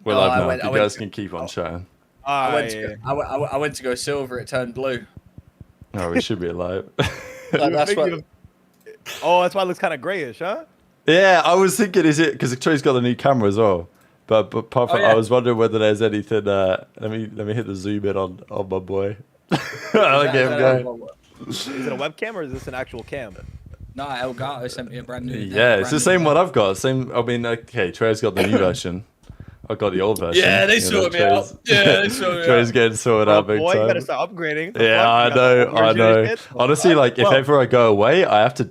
We're No, live I now. went- I You went guys to- can keep on chatting. I went, yeah. to go, I went to go silver. It turned blue. Oh, we should be live. That's what. Oh, that's why it looks kind of grayish, huh? Yeah, I was thinking, is it because Troy's got a new camera as well? But apart from, Oh, yeah. I was wondering whether there's anything. Let me hit the zoom in on my boy. I like him going. Is it a webcam or is this an actual cam? No, Elgato sent me a brand new. Yeah, it's the same one I've got. Same. I mean, okay, Troy's got the new version. I've got the old version. Yeah, they You know, sorted me out. Yeah, they sorted me Troy's out. getting sorted Oh, out big boy, you time. better start upgrading. The Yeah, fuck? I You got the know, old I version of know. shit? Honestly, like, if well- ever I go away, I have to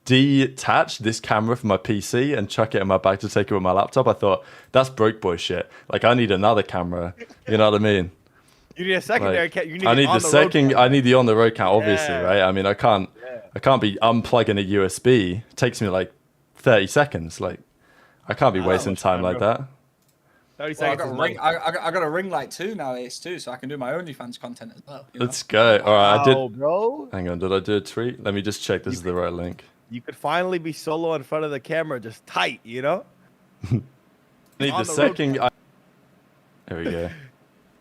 detach this camera from my PC and chuck it in my bag to take it with my laptop. I thought, that's broke boy shit. Like, I need another camera. You know what I mean? You need a secondary Like, cam. You need I need on the road second. camera. I need the on the road count, obviously, Yeah. right? I mean, I can't be unplugging a USB. It takes me like 30 seconds. Like, I can't be I know, wasting much time time, like bro. that. 30 Well, I seconds. got a is ring. nice. I got a ring light too now, Ace too, so I can do my OnlyFans content as well. You know? Let's go. All right, I Wow, did. bro. Hang on, did I do a tweet? Let me just check this is the right link. You could finally be solo in front of the camera, just tight, you know? Need the On the road second. There we go.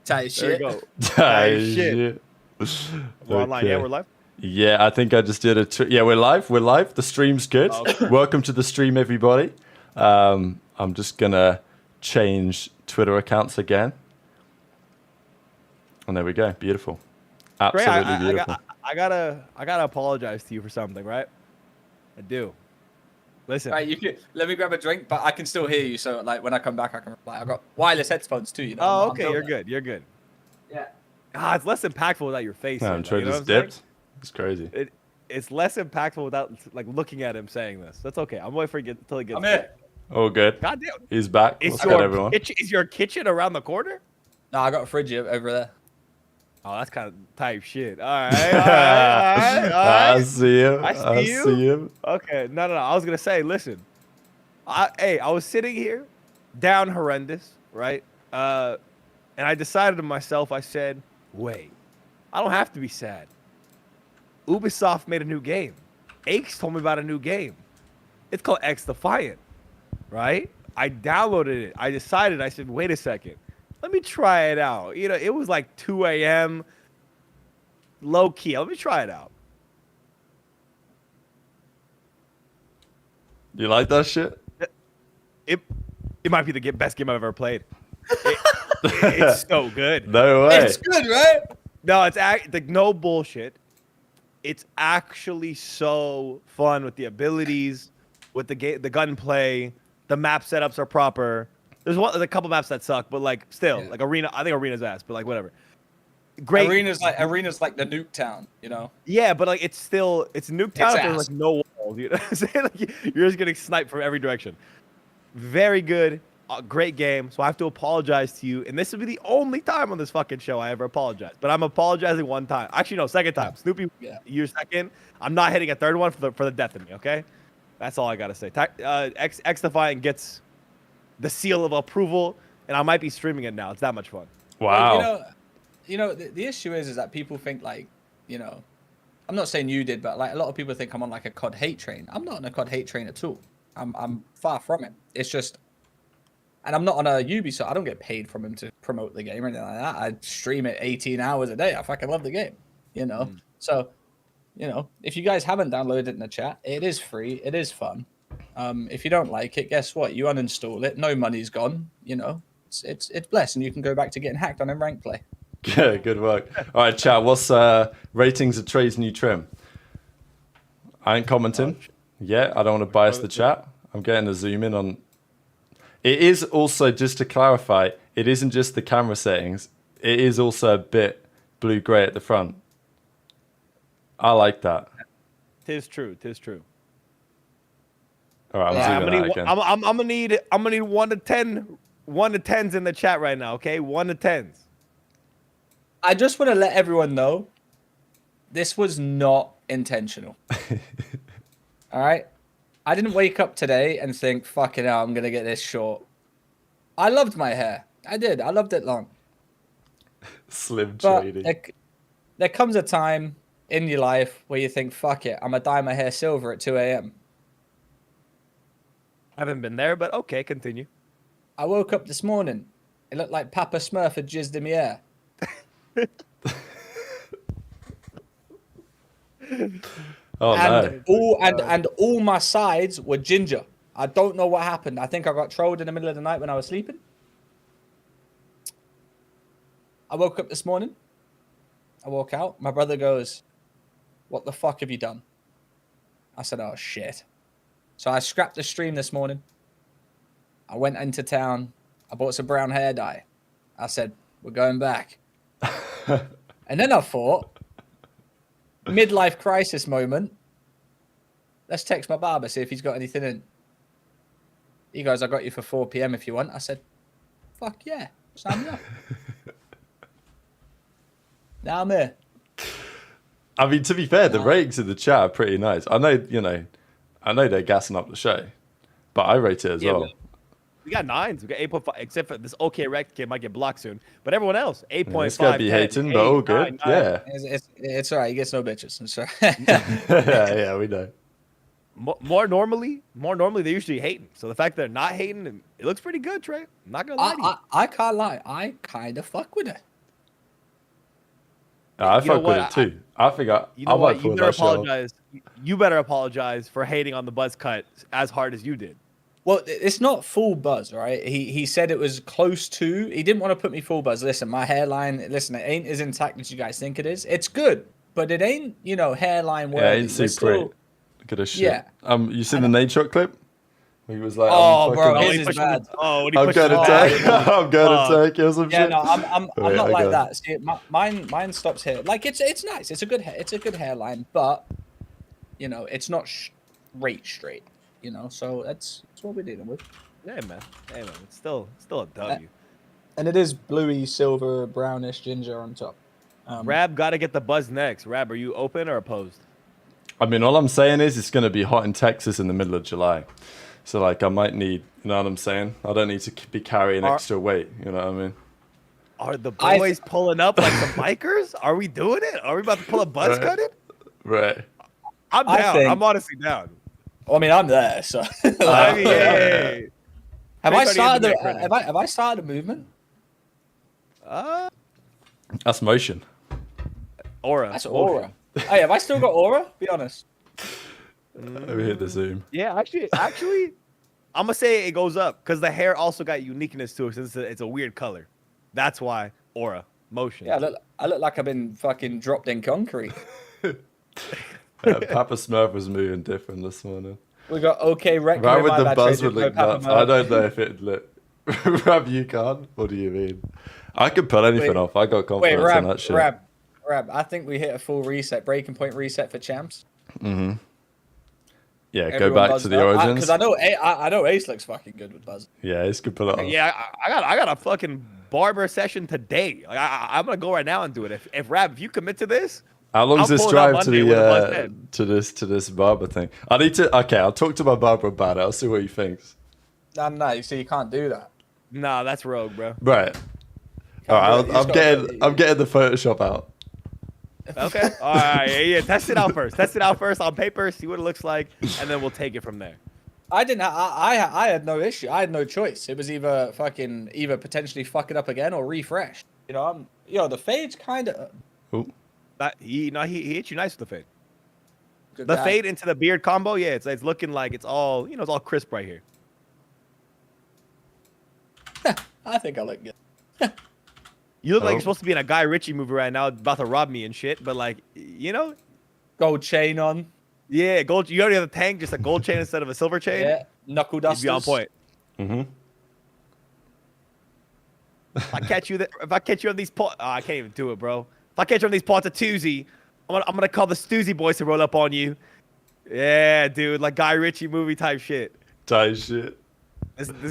Tight There you shit. go. Ah, shit. We're online. Yeah, Okay. we're live. Yeah, I think I just did a. Yeah, we're live. We're live. The stream's good. Okay. Welcome to the stream, everybody. I'm just gonna change Twitter accounts again, and there we go. Beautiful. Trey, Absolutely beautiful. I gotta apologize to you for something, right? I do. Listen. Right, you can let me grab a drink, but I can still hear you. So like when I come back, I can reply. I got wireless headphones too. You know. Oh, I'm okay. built You're like- good. You're good. Yeah. Ah, it's less impactful without your face. No, in I'm it, trying you to know just what I'm saying? dipped. It's crazy. It's less impactful without like looking at him saying this. That's okay. I'm waiting for it until he gets I'm back. here. All good. God damn. He's back. What's good, everyone? Is your kitchen around the corner? No, I got a fridge over there. Oh, that's kind of type shit. All right. All right. All right. I see him. I see you. see him. Okay. No. I was gonna say, listen. I was sitting here, down horrendous, right? And I decided to myself. I said, wait, I don't have to be sad. Ubisoft made a new game. Aches told me about a new game. It's called Xdefiant, right? I downloaded it. I decided. I said, wait a second. Let me try it out. You know, it was like 2 a.m. Low key. Let me try it out. You like that shit? It might be the best game I've ever played. It's so good. No way. It's good, right? No, it's like no bullshit. It's actually so fun with the abilities, with the gunplay. The map setups are proper. There's a couple maps that suck, but like still, Yeah. like Arena. I think Arena's ass, but like whatever. Great. Arena's like the nuke town, you know. Yeah, but like it's Nuketown. It's If there's ass. like no walls. You know what I'm saying? Like, you're just getting sniped from every direction. Very good. Great game. So I have to apologize to you. And this will be the only time on this fucking show I ever apologize. But I'm apologizing one time. Actually, no, second time. Snoopy, Yeah. you're second. I'm not hitting a third one for the death of me, okay? That's all I got to say. Xdefiant gets the seal of approval, and I might be streaming it now. It's that much fun. Wow. You know, the issue is that people think like, you know, I'm not saying you did, but like a lot of people think I'm on like a COD hate train. I'm not on a COD hate train at all. I'm far from it. It's just, and I'm not on a Ubisoft. I don't get paid from him to promote the game or anything like that. I stream it 18 hours a day. I fucking love the game, you know. So, you know, if you guys haven't downloaded it in the chat, it is free. It is fun. If you don't like it, guess what? You uninstall it. No money's gone. You know, it's blessed, and you can go back to getting hacked on in rank play. Good work. All right, chat. What's ratings of Trey's new trim? I ain't commenting. Yeah, I don't want to bias the chat. I'm getting a zoom in on. It is also, just to clarify, it isn't just the camera settings. It is also a bit blue-gray at the front. I like that. Tis true. Tis true. All right, I'm Yeah, zooming out again. I'm gonna need 1 to 10, 1 to 10s in the chat right now. Okay, 1 to 10s. I just want to let everyone know, this was not intentional. All right? I didn't wake up today and think, fucking hell, I'm going to get this short. I loved my hair. I did. I loved it long. Slim But trading. there comes a time in your life where you think, fuck it, I'm going to dye my hair silver at 2 a.m. I haven't been there, but okay, continue. I woke up this morning It looked like Papa Smurf had jizzed in the air. Oh and no. all my sides were ginger. I don't know what happened. I think I got trolled in the middle of the night when I was sleeping. I woke up this morning. I walk out. My brother goes, "What the fuck have you done?" I said, "Oh shit." So I scrapped the stream this morning. I went into town. I bought some brown hair dye. I said, "We're going back." And then I thought, midlife crisis moment. Let's text my barber, see if he's got anything in. He goes, "I got you for 4 p.m. if you want." I said, "Fuck yeah, sign me up." Now I'm here. I mean, to be fair, the ratings in the chat are pretty nice. I know, I know they're gassing up the show, but I rate it as well. We got 9s. We got 8.5, except for this OK Rect kid might get blocked soon. But everyone else, 8.5. It's gonna be hating, but all good. 9. Yeah, it's all right. He gets no bitches. It's all right. yeah, we know. More normally, they're usually hating. So the fact they're not hating, it looks pretty good, Trey. I'm not gonna lie to you. I can't lie. I kind of fuck with it. I fuck with it too. I think I might pull that shit. You better apologize for hating on the buzz cut as hard as you did. Well, it's not full buzz, right? He said it was close to. He didn't want to put me full buzz. Listen, my hairline. Listen, it ain't as intact as you guys think it is. It's good, but it ain't. Hairline worthy. Yeah, it ain't super great. Look at this shit. Yeah. You seen the Nate Shot clip? He was like, "Oh, bro, this is bad." I'm going to take. I'm going to take or some shit. Yeah, no, I'm not like that. See, mine stops here. Like it's nice. It's a good hairline, but it's not straight. So that's what we're dealing with. Yeah, man. It's still a W. And it is bluey, silver, brownish, ginger on top. Rab got to get the buzz next. Rab, are you open or opposed? I mean, all I'm saying is it's going to be hot in Texas in the middle of July. So, I might need, you know what I'm saying? I don't need to be carrying extra weight, you know what I mean? Are the boys pulling up like some bikers? Are we doing it? Are we about to pull a buzz cut in? Right. I'm down. I'm honestly down. Well, I mean, I'm there, so. I mean, hey. Have I started a movement? That's motion. Aura. That's aura. Hey, have I still got aura? Be honest. Let me hit the zoom. Yeah, actually, I'm gonna say it goes up because the hair also got uniqueness to it since it's a weird color. That's why aura motion. Yeah, I look like I've been fucking dropped in concrete. Papa Smurf was moving different this morning. We got OK Rekt. Right with the buzz would look nuts. I don't know if it look. Rab, you can't. What do you mean? I could pull anything off. I got confidence in that shit. Rab, I think we hit a full reset, breaking point reset for champs. Mm-hmm. Yeah, everyone go back to the origins. Because I know Ace looks fucking good with buzz. Yeah, Ace could pull it off. Yeah, I got a fucking barber session today. Like, I'm gonna go right now and do it. If Rab, if you commit to this, how long's this drive to the to this barber thing? I need to. Okay, I'll talk to my barber about it. I'll see what he thinks. No, you see, you can't do that. Nah, that's rogue, bro. Right. All right, I'm getting the Photoshop out. Okay. All right. Yeah. Test it out first on paper. See what it looks like, and then we'll take it from there. I didn't. I had no issue. I had no choice. It was either potentially fuck it up again or refresh. The fade's kind of. He hit you nice with the fade. The fade into the beard combo. Yeah, it's looking like it's all it's all crisp right here. I think I look good. You look like you're supposed to be in a Guy Ritchie movie right now, about to rob me and shit. But gold chain on. Yeah, gold. You already have a tank, just a gold chain instead of a silver chain. Yeah, knuckle dusters. You'd be on point. Mm-hmm. If I catch you on these pots, I can't even do it, bro. If I catch you on these pots of Tuesday, I'm gonna call the Stoozy boys to roll up on you. Yeah, dude, like Guy Ritchie movie type shit. This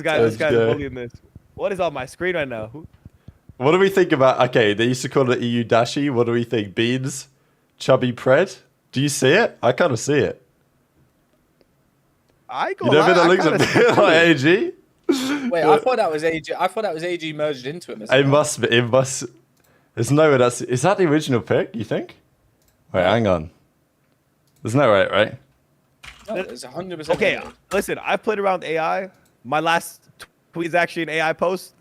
guy's bullying this. What is on my screen right now? What do we think about? Okay, they used to call it EU Dashi. What do we think? Beans, chubby pred. Do you see it? I kind of see it. You know that looks a bit like AG. Wait, I thought that was AG. I thought that was AG merged into him. It must be. It must. There's no way that's. Is that the original pick? You think? Wait, hang on. There's no way, right? No, it's 100%. Okay, listen. I've played around AI. My last tweet is actually an AI post.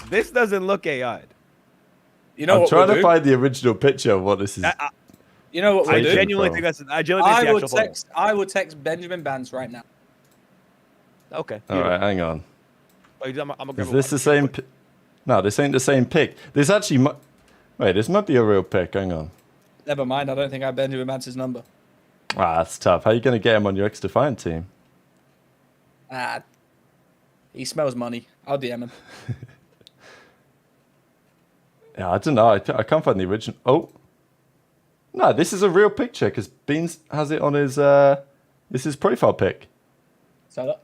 This doesn't look AI'd. You know I'm what trying we'll to do? find the original picture of what this is. You know what I we'll do? genuinely bro. think that's. I genuinely think I it's the will actual text. I will text Benjamin Bans right now. photo. Okay. All right, hang on. I'm gonna grab Is a this water. the same? No, this ain't the same pic. This actually. Wait, this might be a real pic. Hang on. Never mind. I don't think I have Benjamin Bans' number. Ah, that's tough. How are you going to get him on your Xdefiant team? Ah, he smells money. I'll DM him. Yeah, I don't know. I can't find the original. Oh. No, this is a real picture because Beans has it on his. This is profile pic. So that.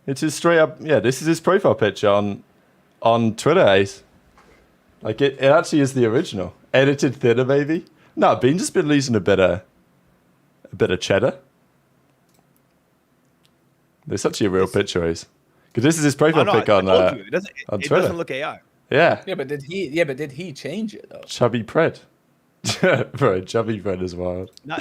It's his straight up. Yeah, this is his profile picture on Twitter, Ace. Like it actually is the original. Edited thinner, maybe. No, Beans has been losing a bit of cheddar. It's actually a real picture, Ace. Because this is his profile pic on told you, it doesn't. on It Twitter. doesn't look AI. Yeah. Yeah, but did he? Yeah, but did he change it though? Chubby Pred. Bro, Chubby Pred is wild. No,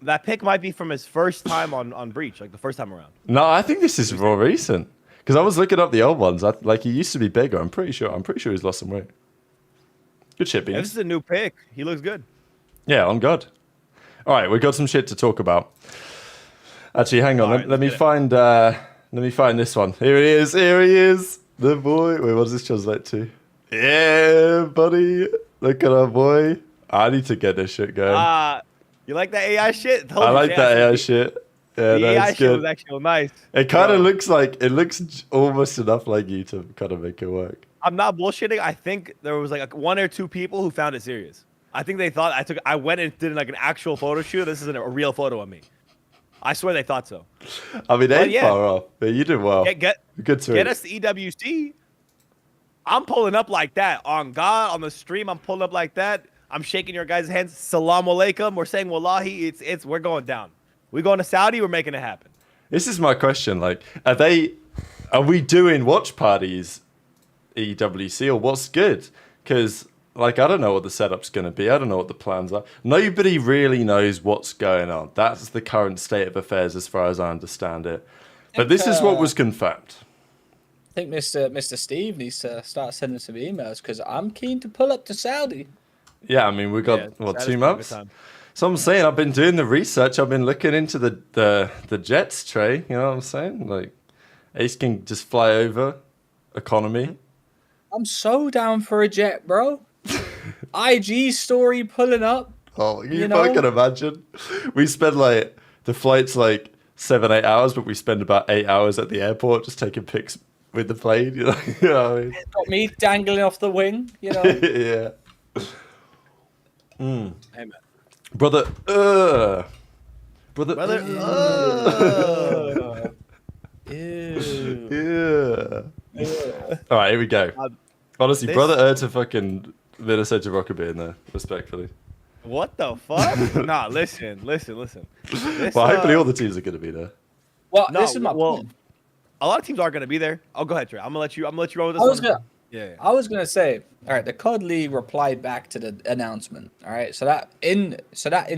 that pic might be from his first time on Breach, like the first time around. No, I think this is more recent. Because I was looking up the old ones. Like he used to be bigger. I'm pretty sure he's lost some weight. Good shit, Yeah, Beans. this is a new pic. He looks good. Yeah, on God. All right, we've got some shit to talk about. Actually, hang on. All right, Let me let's find. Let me find this one. Here he is. Here he is. The boy. Wait, what does this translate to? Yeah, buddy. Look at our boy. I need to get this shit going. You like that AI shit? Told I you, like Jay, that AI think shit. Yeah, The AI that's shit good. was actually nice. It kind of Yo, looks like it looks almost enough like you to kind of make it work. I'm not bullshitting. I think there was like one or two people who found it serious. I think they thought I went and did like an actual photo shoot. This isn't a real photo of me. I swear they thought so. I mean, they ain't yeah. far off. But you did well. Good to Get us the EWC. I'm pulling up like that. On God, on the stream, I'm pulling up like that. I'm shaking your guys' hands. Salam alaikum. We're saying wallahi. We're going down. We're going to Saudi. We're making it happen. This is my question. Like, are we doing watch parties EWC or what's good? Because like I don't know what the setup's going to be. I don't know what the plans are. Nobody really knows what's going on. That's the current state of affairs as far as I understand it. But this is what was confirmed. I think Mr. Steve needs to start sending some emails because I'm keen to pull up to Saudi. Yeah, I mean we got Yeah, that is 2 a good months. time. So I'm saying I've been doing the research. I've been looking into the jets tray. You know what I'm saying? Like Ace can just fly over, economy. I'm so down for a jet, bro. IG story pulling up. Oh, you know? can imagine. We spend like the flight's like 7-8 hours, but we spend about 8 hours at the airport just taking pics with the plane. You know what I mean? Got me dangling off the wing, you know. Yeah. Hey, man. Brother. Brother. Ew. Yeah. All right, here we go. Honestly, this- Brother to fucking Minnesota Rokkr being there, respectfully. What the fuck? Nah, listen. This, Well, hopefully all the teams are going to be there. Well, No, this is my well, point. a lot of teams are gonna be there. Oh, go ahead, Trey. I'm gonna let you roll with this I was one. gonna, Yeah. I was gonna say, all right, the COD League replied back to the announcement. All right, so that in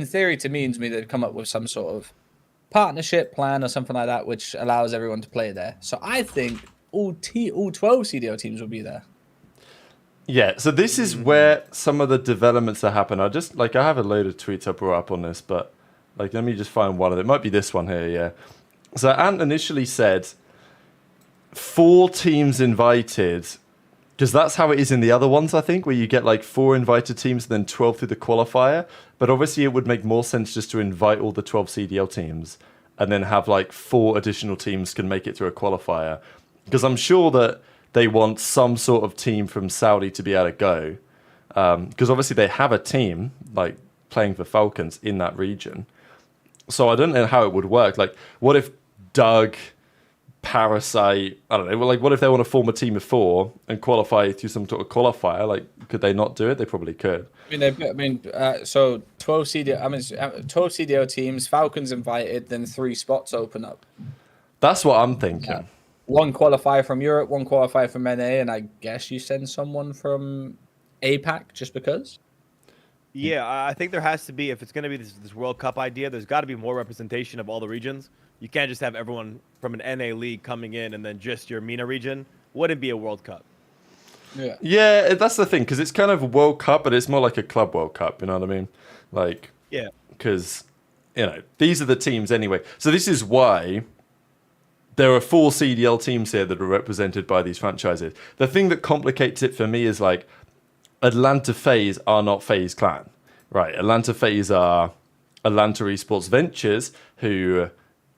theory to means me they've come up with some sort of partnership plan or something like that, which allows everyone to play there. So I think all 12 CDO teams will be there. Yeah, so this is where some of the developments that happen. I have a load of tweets I brought up on this, but like let me just find one of them. It might be this one here, yeah. So Ant initially said 4 teams invited, because that's how it is in the other ones, I think, where you get like 4 invited teams and then 12 through the qualifier. But obviously it would make more sense just to invite all the 12 CDL teams and then have like 4 additional teams can make it through a qualifier. Because I'm sure that they want some sort of team from Saudi to be able to go. Because obviously they have a team like playing for Falcons in that region. So I don't know how it would work. Like, what if Doug, Parasite, I don't know, like what if they want to form a team of 4 and qualify through some sort of qualifier? Like, could they not do it? They probably could. So 12 CDO teams, Falcons invited, then 3 spots open up. That's what I'm thinking. 1 qualifier from Europe, 1 qualifier from NA, and I guess you send someone from APAC just because. Yeah, I think there has to be, if it's going to be this World Cup idea, there's got to be more representation of all the regions. You can't just have everyone from an NA league coming in and then just your MENA region. Wouldn't be a World Cup. Yeah. Yeah, that's the thing, because it's kind of a World Cup, but it's more like a Club World Cup. You know what I mean? Like, Yeah. because these are the teams anyway. So this is why there are 4 CDL teams here that are represented by these franchises. The thing that complicates it for me is like Atlanta FaZe are not FaZe Clan, right? Atlanta FaZe are Atlanta Esports Ventures, who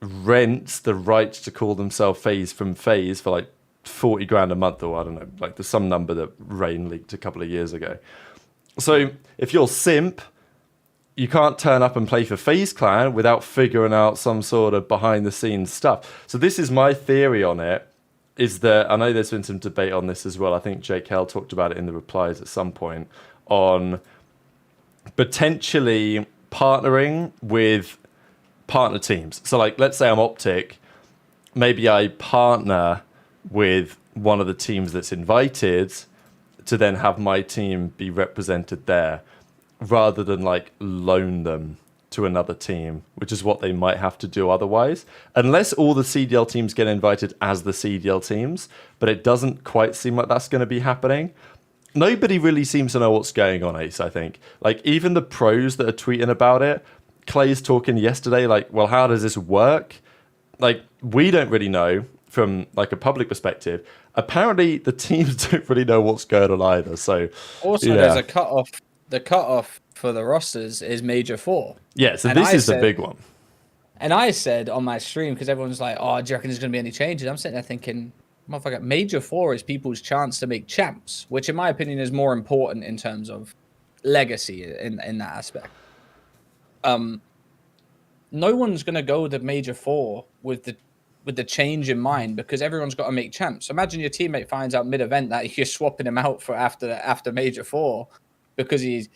rents the right to call themselves FaZe from FaZe for like 40 grand a month, or I don't know, like there's some number that Rain leaked a couple of years ago. So if you're Simp, you can't turn up and play for FaZe Clan without figuring out some sort of behind the scenes stuff. So this is my theory on it, is that, I know there's been some debate on this as well. I think Jake Hell talked about it in the replies at some point, on potentially partnering with partner teams. So like, let's say I'm Optic, maybe I partner with one of the teams that's invited to then have my team be represented there, rather than like loan them to another team, which is what they might have to do otherwise, unless all the CDL teams get invited as the CDL teams. But it doesn't quite seem like that's going to be happening. Nobody really seems to know what's going on, Ace, I think. Like, even the pros that are tweeting about it, Clay's talking yesterday, like, well, how does this work? Like, we don't really know from like a public perspective. Apparently the teams don't really know what's going on either. So also there's a cutoff. The cutoff for the rosters is Major 4. Yeah, so this is the big one. And I said on my stream, because everyone's like, oh, do you reckon there's going to be any changes? I'm sitting there thinking, motherfucker, Major 4 is people's chance to make champs, which in my opinion is more important in terms of legacy in that aspect. No one's going to go to Major 4 with the change in mind, because everyone's got to make champs. Imagine your teammate finds out mid-event that you're swapping him out for after Major 4 because he's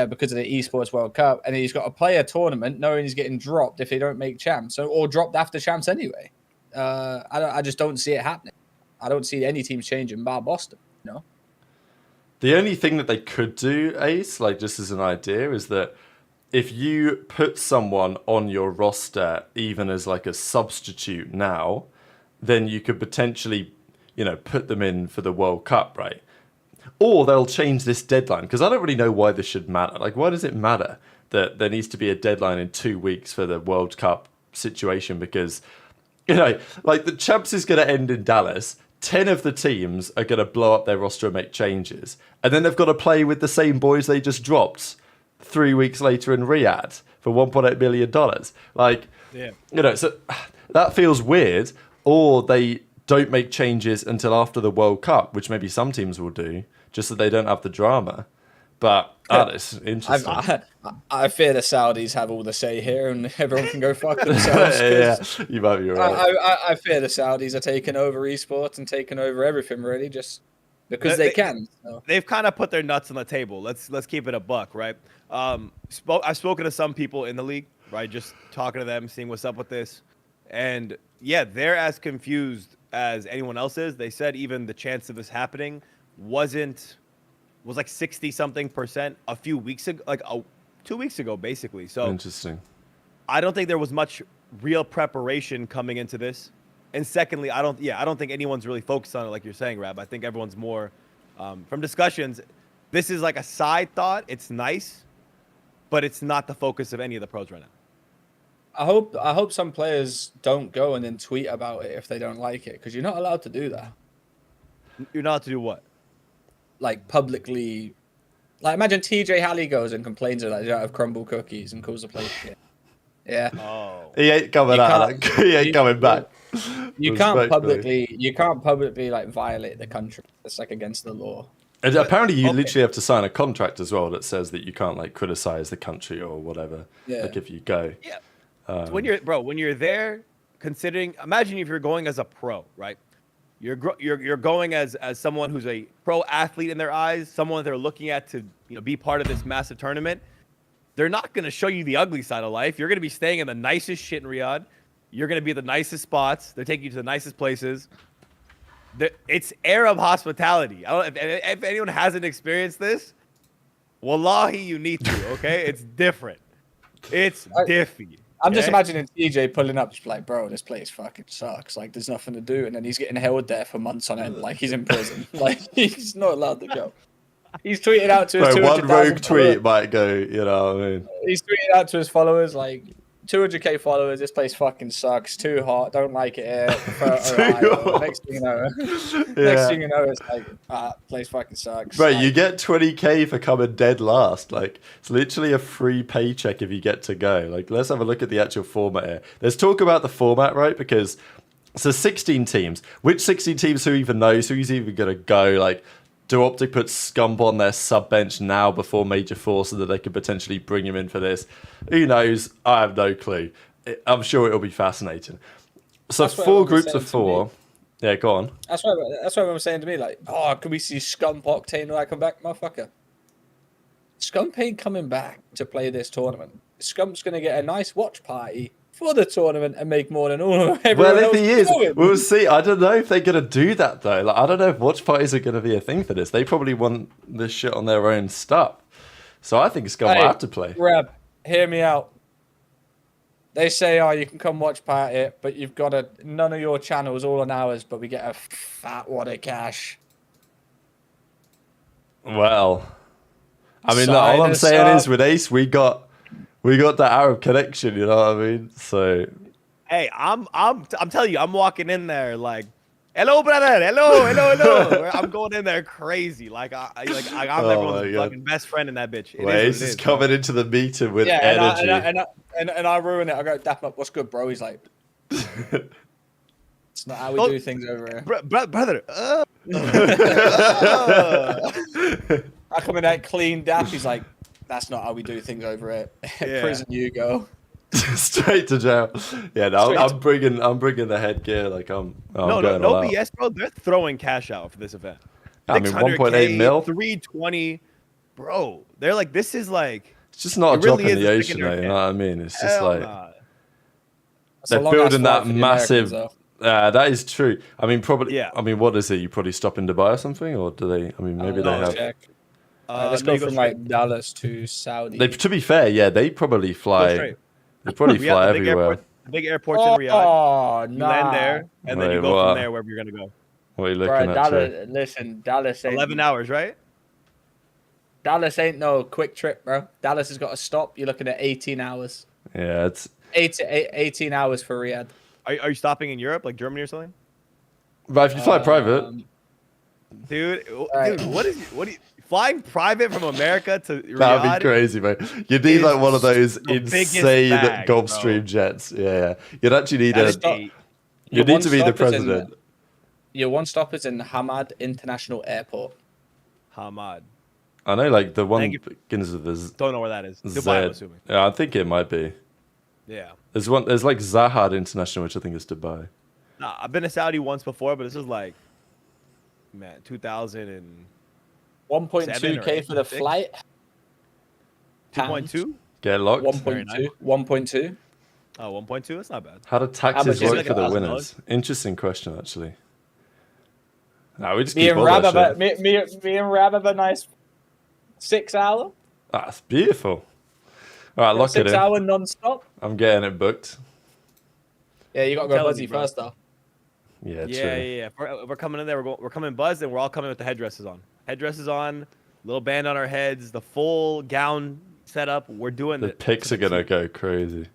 because of the Esports World Cup, and he's got to play a tournament knowing he's getting dropped if they don't make champs, or dropped after champs anyway. I just don't see it happening. I don't see any teams changing bar Boston. You know? The only thing that they could do, Ace, like just as an idea, is that if you put someone on your roster, even as like a substitute now, then you could potentially, put them in for the World Cup, right? Or they'll change this deadline, because I don't really know why this should matter. Like, why does it matter that there needs to be a deadline in 2 weeks for the World Cup situation? Because, like the champs is going to end in Dallas. 10 of the teams are going to blow up their roster and make changes. And then they've got to play with the same boys they just dropped 3 weeks later in Riyadh for $1.8 million. Like, so that feels weird. Or they don't make changes until after the World Cup, which maybe some teams will do, just so they don't have the drama. But it's interesting. I fear the Saudis have all the say here, and everyone can go fuck themselves. Yeah, you might be right. I fear the Saudis are taking over esports and taking over everything, really, just because they can. So. They've kind of put their nuts on the table. Let's keep it a buck, right? I've spoken to some people in the league, right? Just talking to them, seeing what's up with this, and yeah, they're as confused as anyone else is. They said even the chance of this happening was like 60-something% a few weeks ago, like 2 weeks ago, basically. So interesting. I don't think there was much real preparation coming into this. And secondly, I don't think anyone's really focused on it, like you're saying, Rab. I think everyone's more from discussions. This is like a side thought. It's nice, but it's not the focus of any of the pros right now. I hope some players don't go and then tweet about it if they don't like it, because you're not allowed to do that. You're not allowed to do what? Like publicly, like imagine TJ Halley goes and complains about you don't have crumble cookies and calls the place shit. Yeah. Oh. He ain't coming out. He ain't coming back. You can't publicly like violate the country. It's like against the law. And apparently you literally have to sign a contract as well that says that you can't like criticize the country or whatever. Yeah. Like if you go. Yeah. When you're there, imagine if you're going as a pro, right? You're going as someone who's a pro athlete in their eyes, someone they're looking at to be part of this massive tournament. They're not going to show you the ugly side of life. You're going to be staying in the nicest shit in Riyadh. You're going to be at the nicest spots. They're taking you to the nicest places. It's Arab hospitality. If anyone hasn't experienced this, wallahi, you need to. Okay, it's different. It's diffy. I'm just Okay. imagining TJ pulling up, just like, bro, this place fucking sucks. Like, there's nothing to do, and then he's getting held there for months on end, like he's in prison. Like, he's not allowed to go. He's tweeted out to his Bro, one 200,000 rogue tweet followers. might go, you know what I mean? He's tweeted out to his followers like 200k followers. This place fucking sucks. Too hot. Don't like it here. Prefer Ohio. Next thing you know, next thing you know, it's like place fucking sucks. Bro, Like, you get 20k for coming dead last. Like, it's literally a free paycheck if you get to go. Like, let's have a look at the actual format here. Let's talk about the format, right? Because so 16 teams. Which 16 teams? Who even knows? Who's even gonna go? Like, do Optic put Scump on their sub bench now before Major 4 so that they could potentially bring him in for this? Who knows? I have no clue. I'm sure it'll be fascinating. So That's what 4 everyone was groups saying of to 4. Yeah, go on. that's what everyone was saying to me. Like, oh, can we see Scump Octane when I come back, motherfucker? Scump ain't coming back to play this tournament. Scump's gonna get a nice watch party for the tournament and make more than all of everyone Well, if else he is, doing. we'll see. I don't know if they're going to do that, though. Like, I don't know if watch parties are going to be a thing for this. They probably want this shit on their own stuff. So I think Scum will have to play. Reb, hear me out. They say, oh, you can come watch party, but you've got none of your channels, all on ours, but we get a fat wad of cash. Well, I mean, look, Sign all I'm us saying up. is with Ace, we got that Arab connection. You know what I mean? So Hey, I'm telling you, I'm walking in there like, hello, brother, hello. I'm going in there crazy, I'm Oh everyone's my God. fucking best friend in that bitch. It Ace is what it is coming into the meeting with Yeah, energy. and I ruin it. I go, dap him up. What's good, bro? He's like, it's not how we do things over here. brother. I come in that clean dap. He's like, that's not how we do things over here. Yeah. Prison, you go. Straight to jail. Yeah, no, Straight I'm bringing the headgear. Like I'm No going all out. BS, bro. They're throwing cash out for this event. I mean, 1.8 mil. 320, bro. They're like, this is like, It's just not a It drop really in is the a ocean, stick in their though. You know what I mean? It's just hell like nah. That's a they're long-ass building flight that for the massive. Americans, though. That is true. I mean, probably. Yeah. I mean, what is it? You probably stop in Dubai or something, or do they? I mean, maybe they I'll have. check. Let's No, go you from straight. like Dallas to Saudi. They, to be fair, yeah, they probably Go fly. straight. They probably Riyadh, fly the big everywhere. airport, the big airports in Riyadh. Oh, You nah. land there, and then you Wait, go what? from there wherever you're gonna go. What are you Bro, looking at? Trey? Dallas, listen, Dallas ain't 11 hours, right? Dallas ain't no quick trip, bro. Dallas has got to stop. You're looking at 18 hours. Yeah, it's 18 hours for Riyadh. Are you stopping in Europe, like Germany or something? but if you fly private, Dude, Right. dude, what are you flying private from America to Riyadh? that would be crazy, mate. You need is like one of those the biggest insane bag, bro. Gulfstream jets. Yeah. You'd actually need That a. is Stop. a- You need to be the one stop is in- president. Your one stop is in Hamad International Airport. Hamad. I know, like the one Thank you. begins with the Z. Don't know where that is. Dubai, I'm assuming. Yeah, I think it might be. Yeah. There's one. There's like Zahad International, which I think is Dubai. Nah, I've been to Saudi once before, but this is like, man, 2000 and 1.2k for the 6? flight. 2.2. Get locked. 1.2. 1.2. Oh, 1.2. That's not bad. How do How taxes much is work it? for the $1,000? winners? Interesting question, actually. No, we just Me keep and all Rab that have shit. me and Rab have a nice 6 hour. That's beautiful. All right, lock it 6 in. hour non-stop. I'm getting it booked. Yeah, you got to go telling Buzzy you, bro. first though. Yeah, true. Yeah. We're coming in there. We're coming buzzed, and we're all coming with the headdresses on. Headdresses on, little band on our heads, the full gown setup. We're doing The it pics to are the gonna T. go crazy.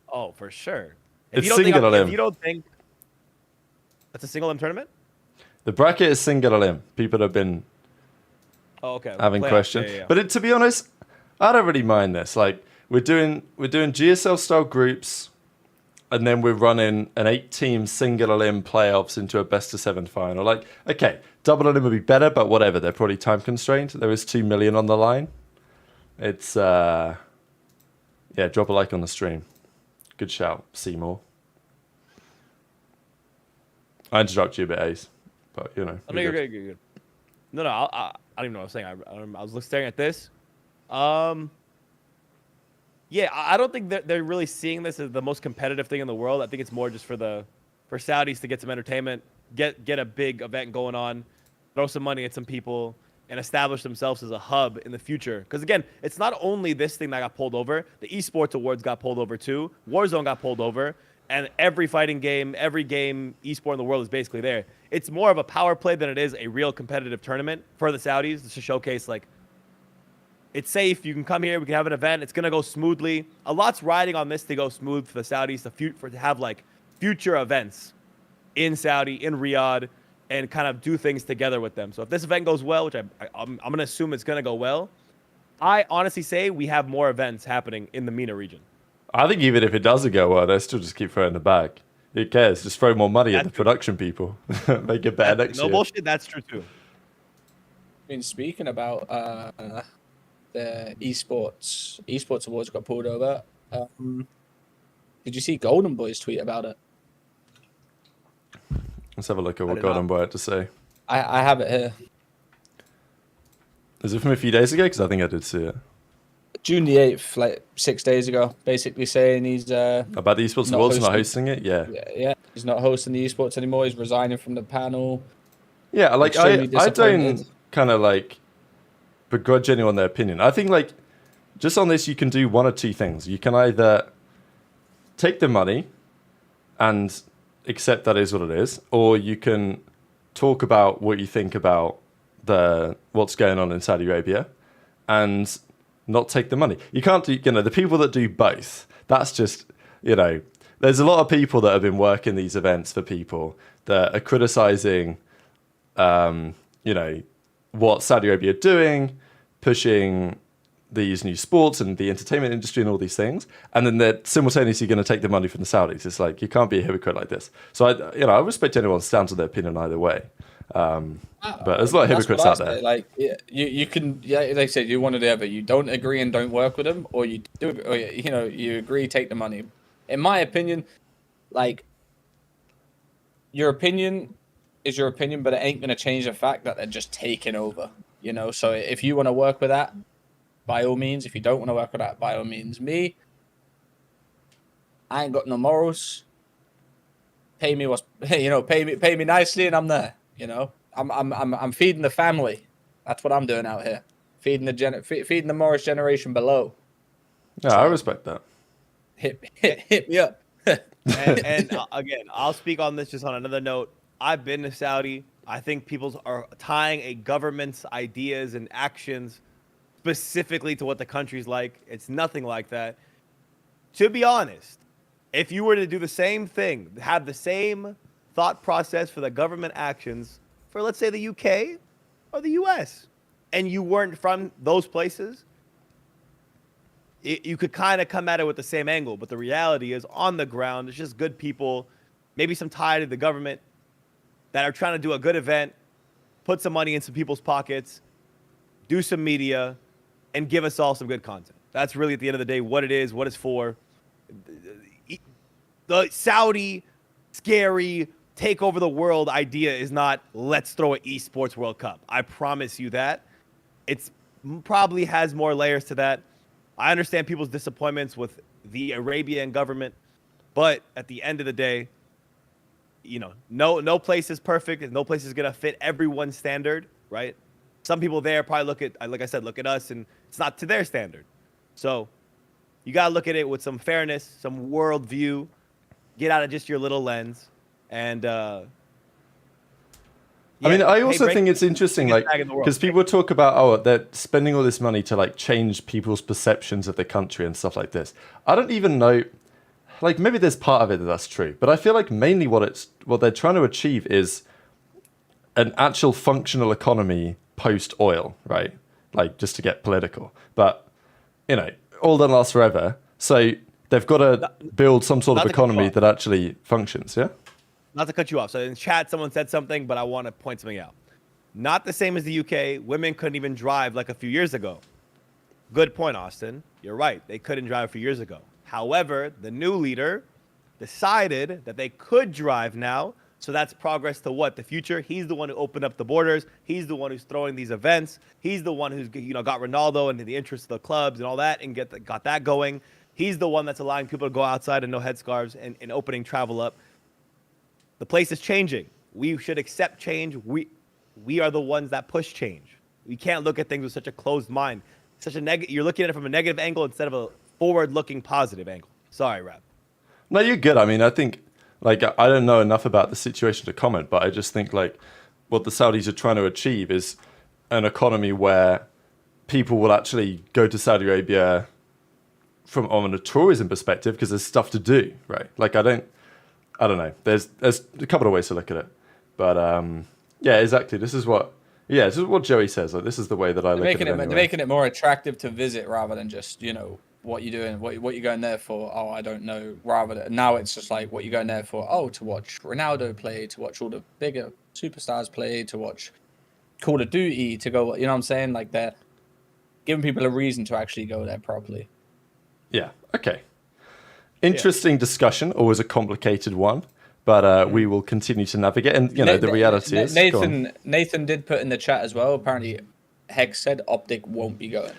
Oh, for sure. It's you don't think single if limb. you don't think that's a single limb tournament? The bracket is single limb. People have been Oh, okay. having Playoffs. questions, Yeah. but to be honest, I don't really mind this. Like we're doing GSL style groups, and then we're running an 8-team single limb playoffs into a best of 7 final. Like, okay, double limb would be better, but whatever. They're probably time constrained. There is 2 million on the line. It's yeah. Drop a like on the stream. Good shout, Seymour. I interrupt you a bit, Ace, but you know. Oh, no, you're good. You're good. No, I don't even know what I was saying. I was staring at this. Yeah, I don't think that they're really seeing this as the most competitive thing in the world. I think it's more just for Saudis to get some entertainment, get a big event going on, throw some money at some people, and establish themselves as a hub in the future. Because again, it's not only this thing that got pulled over. The Esports Awards got pulled over too. Warzone got pulled over. And every fighting game, every game esport in the world is basically there. It's more of a power play than it is a real competitive tournament for the Saudis to showcase, like, it's safe. You can come here. We can have an event. It's going to go smoothly. A lot's riding on this to go smooth for the Saudis, to have, like, future events in Saudi, in Riyadh, and kind of do things together with them. So if this event goes well, which I'm going to assume it's going to go well, I honestly say we have more events happening in the MENA region. I think even if it doesn't go well, they still just keep throwing the bag. Who cares? Just throw more money at the production people. Make it better next year. No bullshit. That's true too. I mean, speaking about the esports awards got pulled over. Did you see Golden Boy's tweet about it? Let's have a look at what Golden Boy had to say. I have it here. Is it from a few days ago? Because I think I did see it. June the 8th, like 6 days ago, basically saying he's about the Esports Awards not hosting it. Yeah, he's not hosting the esports anymore. He's resigning from the panel. Yeah, like I don't kind of like begrudge anyone their opinion. I think like just on this, you can do one or two things. You can either take the money and accept that is what it is, or you can talk about what you think about what's going on in Saudi Arabia and not take the money. You can't do, the people that do both, that's just, there's a lot of people that have been working these events for people that are criticizing, what Saudi Arabia are doing, pushing these new sports and the entertainment industry and all these things. And then they're simultaneously going to take the money from the Saudis. It's like, you can't be a hypocrite like this. So I respect anyone who stands on their opinion either way. But there's a lot of hypocrites out there. Like you can, like I said, you one or the other. You don't agree and don't work with them, or you do, or you agree, take the money. In my opinion, like your opinion is your opinion, but it ain't gonna change the fact that they're just taking over. So if you want to work with that, by all means. If you don't want to work with that, by all means. Me, I ain't got no morals. Pay me pay me nicely, and I'm there. I'm feeding the family. That's what I'm doing out here. Feeding the Morris generation below. Yeah, I respect that. Hit me up. and again, I'll speak on this just on another note. I've been to Saudi. I think people are tying a government's ideas and actions specifically to what the country's like. It's nothing like that. To be honest, if you were to do the same thing, have the same thought process for the government actions for, let's say, the UK or the US, and you weren't from those places, you could kind of come at it with the same angle. But the reality is, on the ground, it's just good people, maybe some tie to the government, that are trying to do a good event, put some money in some people's pockets, do some media, and give us all some good content. That's really, at the end of the day, what it is, what it's for. The Saudi, scary, take over the world idea is not, let's throw an Esports World Cup. I promise you that. It's probably has more layers to that. I understand people's disappointments with the Arabian government, but at the end of the day, no place is perfect. No place is going to fit everyone's standard, right? Some people there probably look at us, and it's not to their standard. So you got to look at it with some fairness, some worldview, get out of just your little lens. And I also think it's interesting, like, because people talk about, they're spending all this money to like change people's perceptions of the country and stuff like this. I don't even know, like, maybe there's part of it that's true, but I feel like mainly what they're trying to achieve is an actual functional economy post oil, right? Like, just to get political, but oil doesn't last forever, so they've got to build some sort of economy that actually functions. Yeah. Not to cut you off. So in chat, someone said something, but I want to point something out. Not the same as the UK. Women couldn't even drive like a few years ago. Good point, Austin. You're right. They couldn't drive a few years ago. However, the new leader decided that they could drive now. So that's progress to what? The future. He's the one who opened up the borders. He's the one who's throwing these events. He's the one who's got Ronaldo into the interest of the clubs and all that and got that going. He's the one that's allowing people to go outside and no headscarves and opening travel up. The place is changing. We should accept change. We are the ones that push change. You can't look at things with such a closed mind. You're looking at it from a negative angle instead of a forward-looking positive angle. Sorry, Rab. No, you're good. I mean, I think, like, I don't know enough about the situation to comment, but I just think, like, what the Saudis are trying to achieve is an economy where people will actually go to Saudi Arabia from on a tourism perspective because there's stuff to do, right? Like, I don't know. There's a couple of ways to look at it, but yeah, exactly. This is what Joey says. Like, this is the way that I look at it. Anyway. They're making it more attractive to visit rather than just, you know, what you're doing, what you're going there for. Oh, I don't know. Rather than now, it's just like what you're going there for. Oh, to watch Ronaldo play, to watch all the bigger superstars play, to watch Call of Duty, to go. You know what I'm saying? Like, they're giving people a reason to actually go there properly. Yeah. Okay. Interesting discussion. Always a complicated one, but we will continue to navigate. And you know, the reality is Nathan did put in the chat as well. Apparently, Hex said Optic won't be going.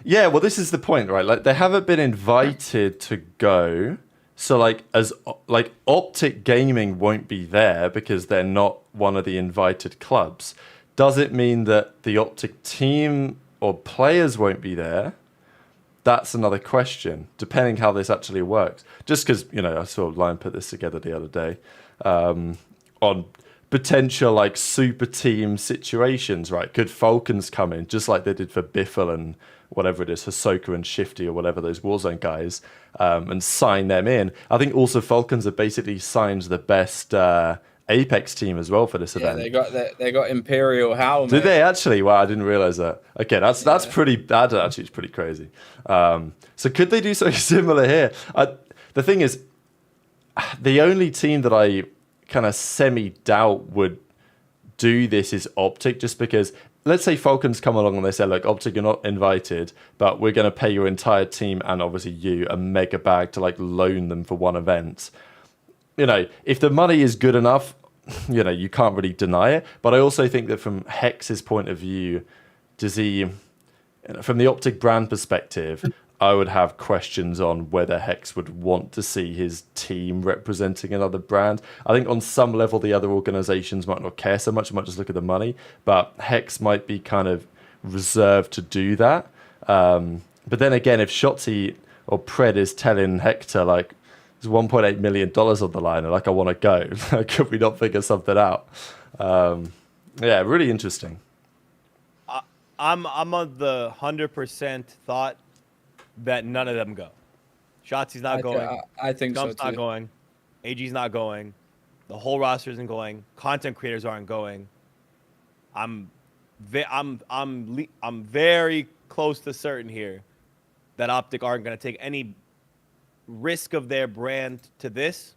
Yeah, well, this is the point, right? Like, they haven't been invited to go, so like Optic Gaming won't be there because they're not one of the invited clubs. Does it mean that the Optic team or players won't be there? That's another question, depending how this actually works. Just because, you know, I saw Lion put this together the other day on potential like super team situations, right? Could Falcons come in just like they did for Biffle and whatever it is, Hisoka and Shifty or whatever, those Warzone guys, and sign them in? I think also Falcons have basically signed the best Apex team as well for this event. They got Imperial Howl. Did they actually? Wow, I didn't realize that. Okay, that's pretty. That actually is pretty crazy. So could they do something similar here? The thing is, the only team that I kind of semi-doubt would do this is Optic, just because, let's say Falcons come along and they say, look, Optic, you're not invited, but we're going to pay your entire team and obviously you a mega bag to like loan them for one event. You know, if the money is good enough, you know, you can't really deny it. But I also think that from Hex's point of view, from the Optic brand perspective, I would have questions on whether Hex would want to see his team representing another brand. I think on some level, the other organizations might not care so much, might just look at the money, but Hex might be kind of reserved to do that. But then again, if Shotzi or Pred is telling Hector, like, there's $1.8 million on the line, and like, I want to go, could we not figure something out? Yeah, really interesting. I'm on the 100% thought that none of them go. Shotzi's not going. I think Gump's so too. not going. AG's not going. The whole roster isn't going. Content creators aren't going. I'm very close to certain here that Optic aren't going to take any risk of their brand to this.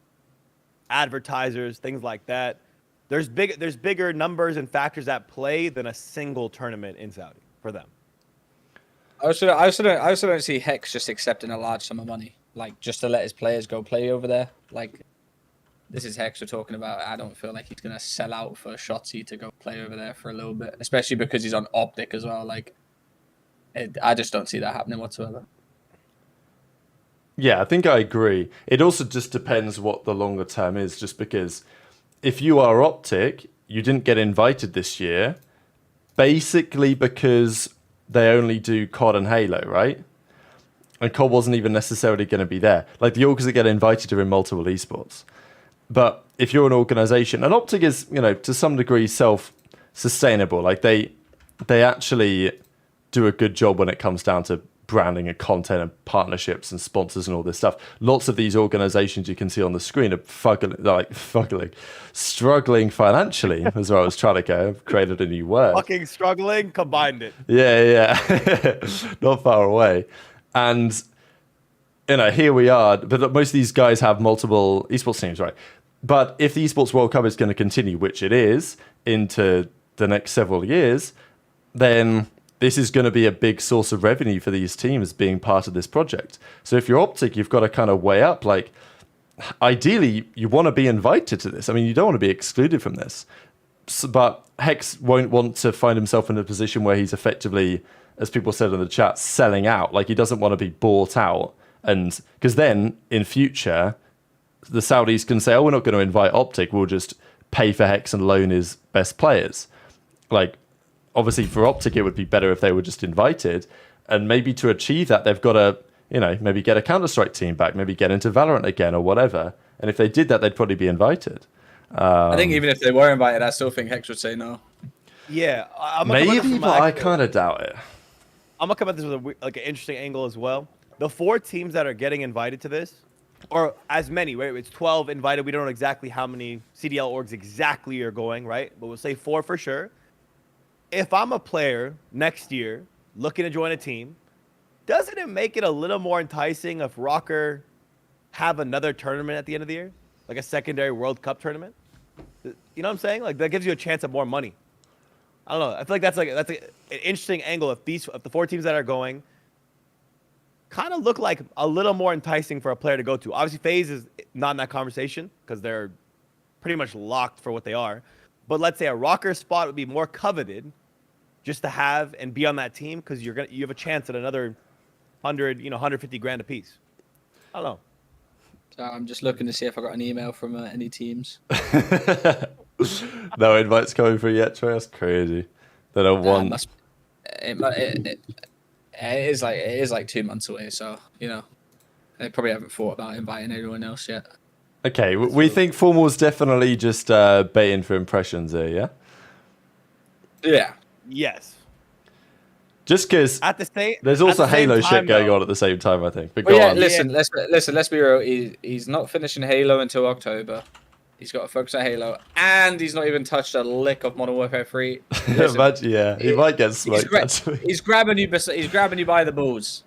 Advertisers, things like that. There's bigger numbers and factors at play than a single tournament in Saudi for them. I also don't see Hex just accepting a large sum of money, like just to let his players go play over there. Like, this is Hex we're talking about. I don't feel like he's gonna sell out for Shotzi to go play over there for a little bit, especially because he's on Optic as well. Like, I just don't see that happening whatsoever. Yeah, I think I agree. It also just depends what the longer term is, just because if you are Optic, you didn't get invited this year, basically because they only do COD and Halo, right? And COD wasn't even necessarily going to be there. Like, the orgs that get invited are in multiple esports. But if you're an organization, and Optic is, you know, to some degree self-sustainable. Like, they actually do a good job when it comes down to branding and content and partnerships and sponsors and all this stuff. Lots of these organizations you can see on the screen are struggling financially, is where I was trying to go. I've created a new word. Fucking struggling, combined it. Yeah. Not far away. And, you know, here we are. But most of these guys have multiple esports teams, right? But if the Esports World Cup is going to continue, which it is, into the next several years, then this is going to be a big source of revenue for these teams being part of this project. So if you're Optic, you've got to kind of weigh up, like, ideally, you want to be invited to this. I mean, you don't want to be excluded from this. But Hex won't want to find himself in a position where he's effectively, as people said in the chat, selling out. Like, he doesn't want to be bought out. And because then, in future, the Saudis can say, oh, we're not going to invite Optic. We'll just pay for Hex and loan his best players. Like, obviously for Optic, it would be better if they were just invited. And maybe to achieve that, they've got to, maybe get a Counter-Strike team back, maybe get into Valorant again or whatever. And if they did that, they'd probably be invited. I think even if they were invited, I still think Hex would say no. Yeah, maybe, but I kind of doubt it. I'm gonna come at this with an interesting angle as well. The 4 teams that are getting invited to this, or as many, right? It's 12 invited. We don't know exactly how many CDL orgs exactly are going, right? But we'll say 4 for sure. If I'm a player next year looking to join a team, doesn't it make it a little more enticing if Rokkr have another tournament at the end of the year, like a secondary World Cup tournament? You know what I'm saying? Like that gives you a chance of more money. I don't know. I feel like that's an interesting angle. If the 4 teams that are going kind of look like a little more enticing for a player to go to. Obviously, FaZe is not in that conversation because they're pretty much locked for what they are. But let's say a Rokkr spot would be more coveted just to have and be on that team because you have a chance at another 150 grand a piece. I don't know. So I'm just looking to see if I got an email from any teams. No invites coming through yet, Trey. That's crazy. They don't want. It is like 2 months away, so they probably haven't thought about inviting anyone else yet. Okay, we think Formal's definitely just baiting for impressions here, yeah? Yeah. Yes. Just because there's also Halo shit going on at the same time, I think. But go on. Listen, let's be real. He's not finishing Halo until October. He's got to focus on Halo, and he's not even touched a lick of Modern Warfare 3. Imagine, he might get smoked. He's grabbing you. He's grabbing you by the balls.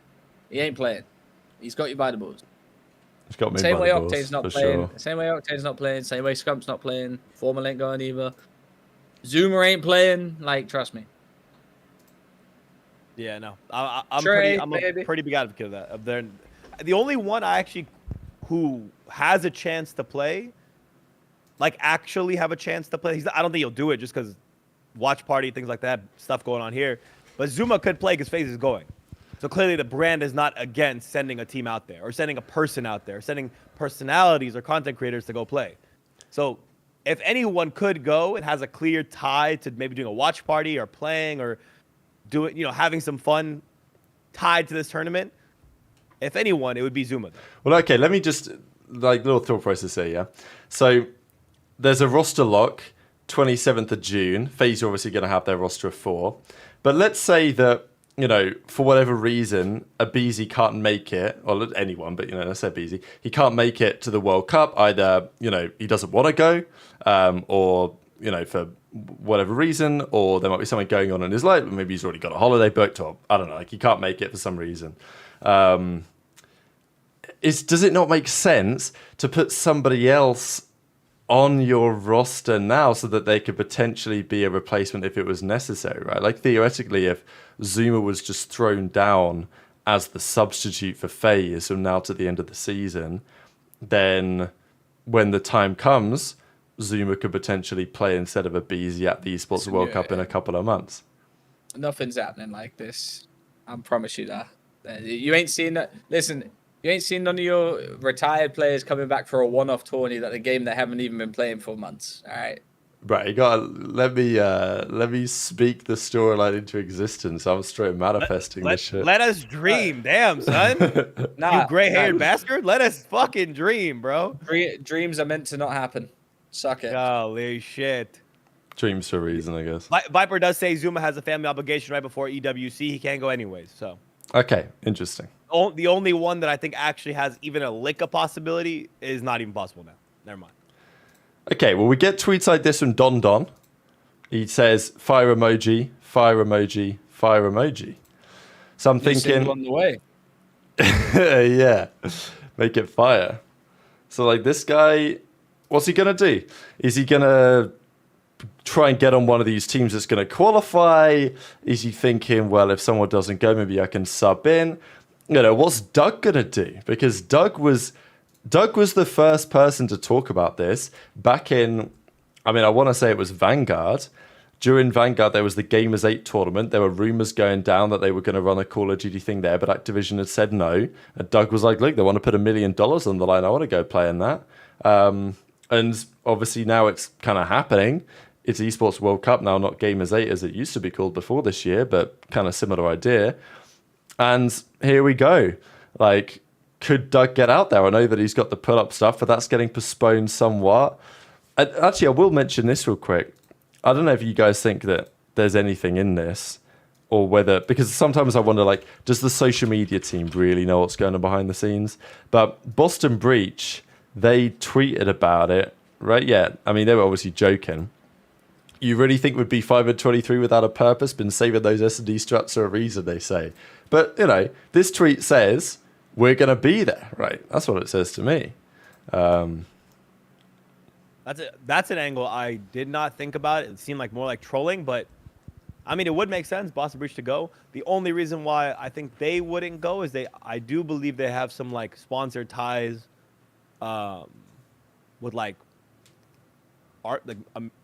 He ain't playing. He's got you by the balls. He's got me same by way the balls, Octane's not for playing. sure. Same way Octane's not playing. Same way Scump's not playing. Formal ain't going either. Zoomer ain't playing. Like, trust me. Yeah, no. I'm Trey, a pretty big advocate of that. The only one who has a chance to play, like actually have a chance to play. I don't think he'll do it just because watch party, things like that, stuff going on here. But Zuma could play because FaZe is going. So clearly the brand is not against sending a team out there or sending a person out there, sending personalities or content creators to go play. So if anyone could go and has a clear tie to maybe doing a watch party or playing or doing, having some fun tied to this tournament, if anyone, it would be Zuma. Well, okay, let me just, little thought process here, yeah? So there's a roster lock, 27th of June. FaZe are obviously going to have their roster of 4. But let's say that, for whatever reason, Abizi can't make it, or anyone, but, let's say Abizi, he can't make it to the World Cup. Either, he doesn't want to go, or, for whatever reason, or there might be something going on in his life. Maybe he's already got a holiday booked, or I don't know, he can't make it for some reason. Does it not make sense to put somebody else on your roster now so that they could potentially be a replacement if it was necessary, right? Like theoretically, if Zuma was just thrown down as the substitute for FaZe from now to the end of the season, then when the time comes, Zuma could potentially play instead of Abizi at the Esports World Cup in a couple of months. Nothing's happening like this. I promise you that. You ain't seen that. Listen, you ain't seen none of your retired players coming back for a one-off tourney that the game they haven't even been playing for months. All right. Right, you gotta let me speak the storyline into existence. I'm straight manifesting this shit. Let us dream, damn son. You gray-haired bastard. Let us fucking dream, bro. Dreams are meant to not happen. Suck it. Holy shit. Dreams for a reason, I guess. Viper does say Zuma has a family obligation right before EWC. He can't go anyways. So. Okay, interesting. The only one that I think actually has even a lick of possibility is not even possible now. Never mind. Okay, well, we get tweets like this from Don Don. He says, fire emoji, fire emoji, fire emoji. So I'm thinking... on the way. Yeah, make it fire. So, this guy, what's he going to do? Is he going to try and get on one of these teams that's going to qualify? Is he thinking, well, if someone doesn't go, maybe I can sub in? What's Doug going to do? Because Doug was the first person to talk about this back in, I want to say it was Vanguard. During Vanguard, there was the Gamers 8 tournament. There were rumors going down that they were going to run a Call of Duty thing there, but Activision had said no. And Doug was like, look, they want to put $1 million on the line. I want to go play in that. And obviously now it's kind of happening. it's Esports World Cup now, not Gamers 8 as it used to be called before this year, but kind of similar idea. And here we go. Like, could Doug get out there? I know that he's got the pull-up stuff, but that's getting postponed somewhat. Actually, I will mention this real quick. I don't know if you guys think that there's anything in this, or whether, because sometimes I wonder, like, does the social media team really know what's going on behind the scenes? But Boston Breach, they tweeted about it, right? Yeah, I mean, they were obviously joking. You really think would be 523 without a purpose? Been saving those S&D struts for a reason, they say. But, you know, this tweet says, we're going to be there, right? That's what it says to me. That's an angle I did not think about. It seemed like more like trolling, but I mean, it would make sense, Boston Breach to go. The only reason why I think they wouldn't go is I do believe they have some like sponsored ties with like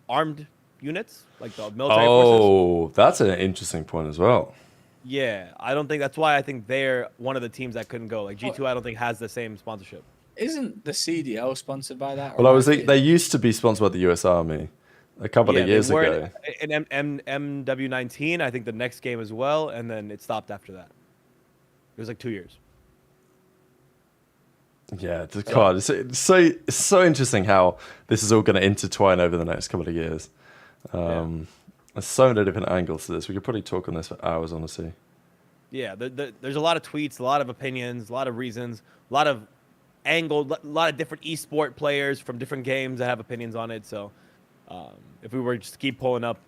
armed units, like the military forces. Oh, that's an interesting point as well. Yeah, I don't think that's why I think they're one of the teams that couldn't go. Like G2, I don't think has the same sponsorship. Isn't the CDL sponsored by that? Well, I was thinking they used to be sponsored by the US Army a couple of years ago. In MW19, I think the next game as well, and then it stopped after that. It was like 2 years. Yeah, God, it's so interesting how this is all going to intertwine over the next couple of years. There's so many different angles to this. We could probably talk on this for hours, honestly. Yeah, there's a lot of tweets, a lot of opinions, a lot of reasons, a lot of angled, a lot of different esport players from different games that have opinions on it. So if we were just to keep pulling up,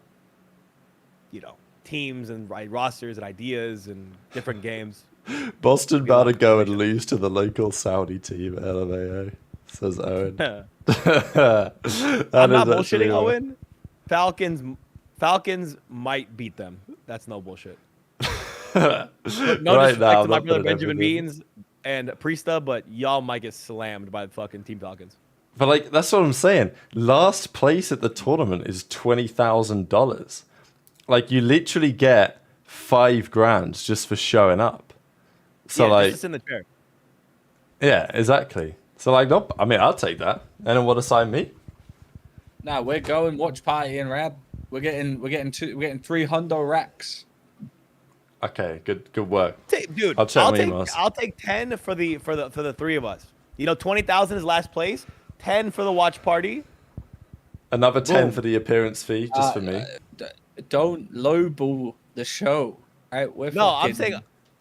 you know, teams and rosters and ideas and different games. Boston about to go and lose to the local Saudi team, LMAO, says Owen. I'm not bullshitting, Owen. Falcons might beat them. That's no bullshit. No disrespect to my brother Benjamin Beans and Priesta, but y'all might get slammed by the fucking Team Falcons. But like, that's what I'm saying. Last place at the tournament is $20,000. Like, you literally get $5,000 just for showing up. So yeah, like, just in the chair. Yeah, exactly. So like, nope. I mean, I'll take that. Anyone want to sign me? Nah, we're going watch party in Rab. We're getting 300 racks. Okay, good work. Dude, I'll take 10 for the three of us. You know, 20,000 is last place. 10 for the watch party. Another 10 for the appearance fee, just for me. Don't lowball the show. Right? I'm saying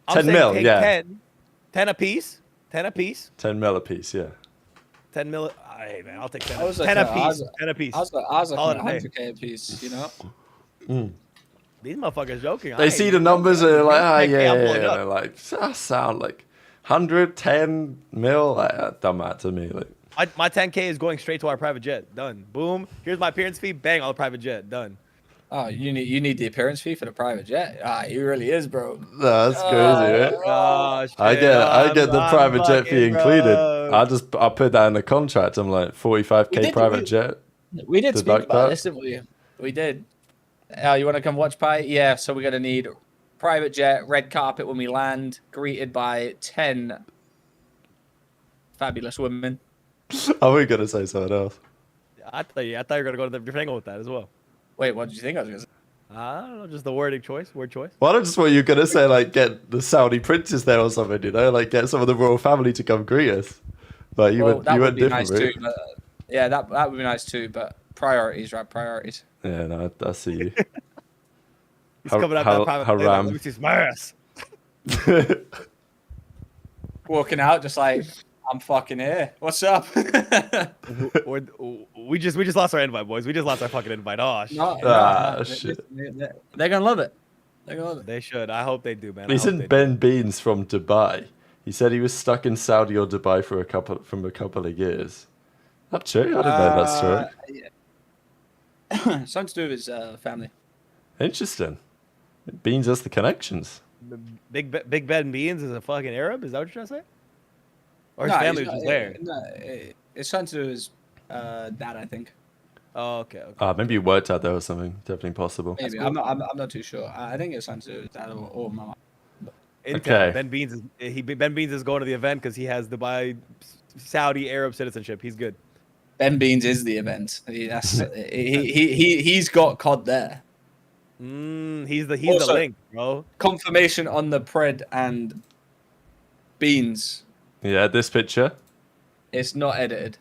10 mil, yeah. 10 apiece. 10 apiece. 10 mil apiece, yeah. 10 mil. Hey, man, I'll take 10. Like 10 apiece. 10 apiece. I was like 100K a piece, you know? These motherfuckers joking. They see the numbers and they're like, yeah. They're like, sound like 110 mil. Like, that don't matter to me. Like, my 10K is going straight to our private jet. Done. Boom. Here's my appearance fee. Bang, on the private jet. Done. Oh, you need the appearance fee for the private jet? Ah, he really is, bro. No, that's crazy, right? Oh, shit. I get the private jet fee included. I'll put that in the contract. I'm like 45K private jet. We did speak about this, didn't we? We did. You want to come watch party? Yeah. So we're gonna need private jet, red carpet when we land, greeted by 10 fabulous women. I was gonna say something else. I thought you were gonna go to the different angle with that as well. Wait, what did you think I was gonna say? I don't know, just the word choice. Well, I just thought you were gonna say like get the Saudi princes there or something, you know, like get some of the royal family to come greet us. But you went different, nice too, but, yeah, that would be nice too. But priorities, right? Priorities. Yeah, no, I see you. He's coming out that private plane, like, let me see my ass. Walking out just like, I'm fucking here. What's up? we just lost our invite, boys. We just lost our fucking invite. Oh shit. No, shit. They're gonna love it. They're gonna love it. They should. I hope they do, man. Isn't Ben Beans from Dubai? He said he was stuck in Saudi or Dubai for a couple of years. Not true. I didn't know that story. Yeah. Something to do with his family. Interesting. Beans has the connections. Big Ben Beans is a fucking Arab? Is that what you're trying to say? Or his family was just there? No, it's something to do with his dad, I think. Oh, okay. Maybe you worked out there or something. Definitely possible. Maybe. Cool. I'm not too sure. I think it's something to do with his dad or mama. Okay. Ben Beans is going to the event because he has Dubai Saudi Arab citizenship. He's good. Ben Beans is the event. He's got COD there. He's the Also, link, bro. Confirmation on the Pred and Beans. Yeah, this picture. It's not edited.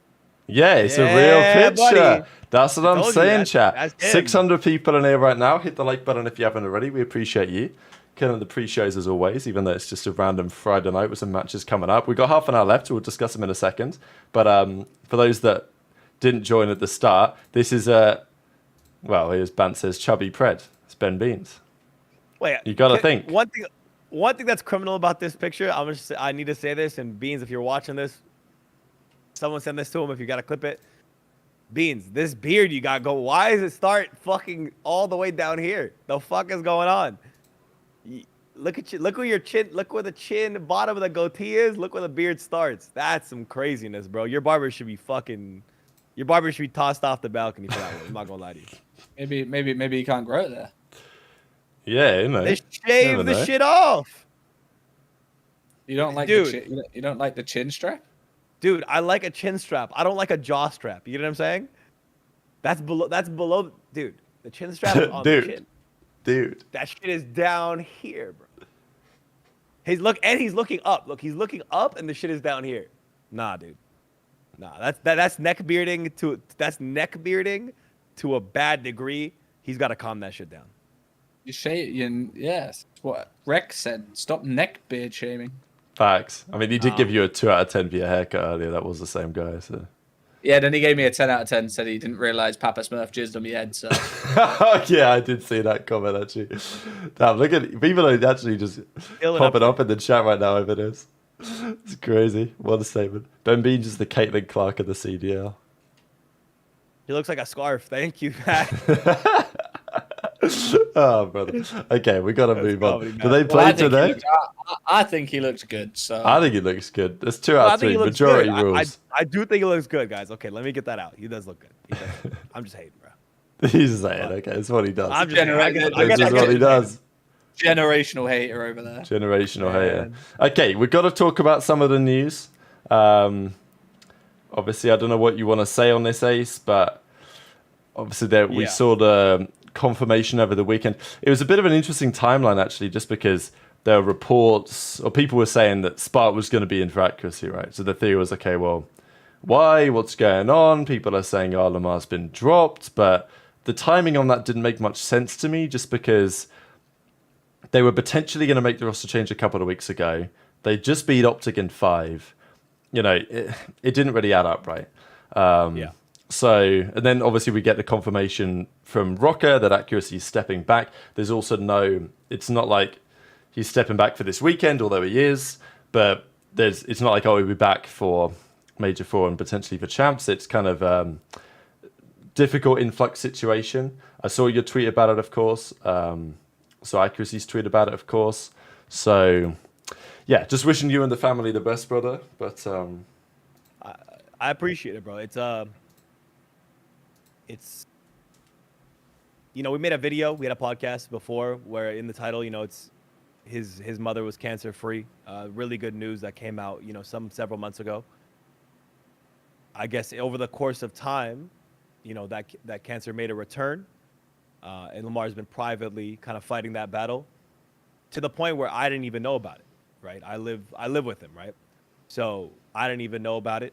Yeah, it's a real Yeah, picture. buddy. That's what I I'm told you, saying, that's chat. him. 600 people in here right now. Hit the like button if you haven't already. We appreciate you. Killing the pre-shows as always, even though it's just a random Friday night with some matches coming up. We've got half an hour left, so we'll discuss them in a second. But for those that didn't join at the start, this is well, here's Bant says Chubby Pred. It's Ben Beans. Wait, You gotta think. One thing that's criminal about this picture, I need to say this, and Beans, if you're watching this, someone send this to him if you gotta clip it. Beans, this beard you got go. Why does it start fucking all the way down here? The fuck is going on? Look at you. Look where your chin. Look where the chin, bottom of the goatee is. Look where the beard starts. That's some craziness, bro. Your barber should be fucking. Your barber should be tossed off the balcony for that one. I'm not gonna lie to you. Maybe you can't grow it there. Yeah, you know. They shave the shit off. You don't like Dude. you don't like the chin strap? Dude, I like a chin strap. I don't like a jaw strap. You know what I'm saying? That's below. Dude, the chin strap is on the chin. Dude. That shit is down here, bro. He's looking up. Look, he's looking up, and the shit is down here. Nah, dude. Nah, that's neck bearding to a bad degree. He's got to calm that shit down. Yes. What Rex said. Stop neck beard shaming. Facts. I mean, he did give you a 2 out of 10 for your haircut earlier. That was the same guy. So. Yeah, then he gave me a 10 out of 10. Said he didn't realize Papa Smurf jizzed on my head. So. Yeah, I did see that comment actually. Damn, look at people are actually just popping up in the chat right now over this. It's crazy. What a statement. Ben Beans is the Caitlin Clark of the CDL. He looks like a scarf. Thank you, Matt. Oh, brother. Okay, we got to move on. comedy, Do they play today? I think he looks good. So I think he looks good. There's 2 out of 3. Majority rules. I do think he looks good, guys. Okay, let me get that out. He does look good. I'm just hating, bro. He's saying, okay, it's what he does. I'm just It's just what he does. generational hater over there. Generational hater. Okay, we've got to talk about some of the news. Obviously, I don't know what you want to say on this, Ace, but obviously we saw the confirmation over the weekend. It was a bit of an interesting timeline, actually, just because there were reports, or people were saying that Spark was going to be in for accuracy, right? So the theory was, okay, well, why? What's going on? People are saying, oh, Lamar's been dropped, but the timing on that didn't make much sense to me, just because they were potentially going to make the roster change a couple of weeks ago. They just beat Optic in 5. You know, it didn't really add up, right? So, and then obviously we get the confirmation from Rokkr that accuracy is stepping back. There's also it's not like he's stepping back for this weekend, although he is, but it's not like, oh, he'll be back for Major 4 and potentially for Champs. It's kind of difficult influx situation. I saw your tweet about it, of course. So accuracy's tweet about it, of course. So, yeah, just wishing you and the family the best, brother. But I appreciate it, bro. It's we made a video, we had a podcast before where in the title, it's his mother was cancer free. Really good news that came out, several months ago. I guess over the course of time, that cancer made a return, and Lamar's been privately kind of fighting that battle to the point where I didn't even know about it. Right, I live with him, right? So I didn't even know about it.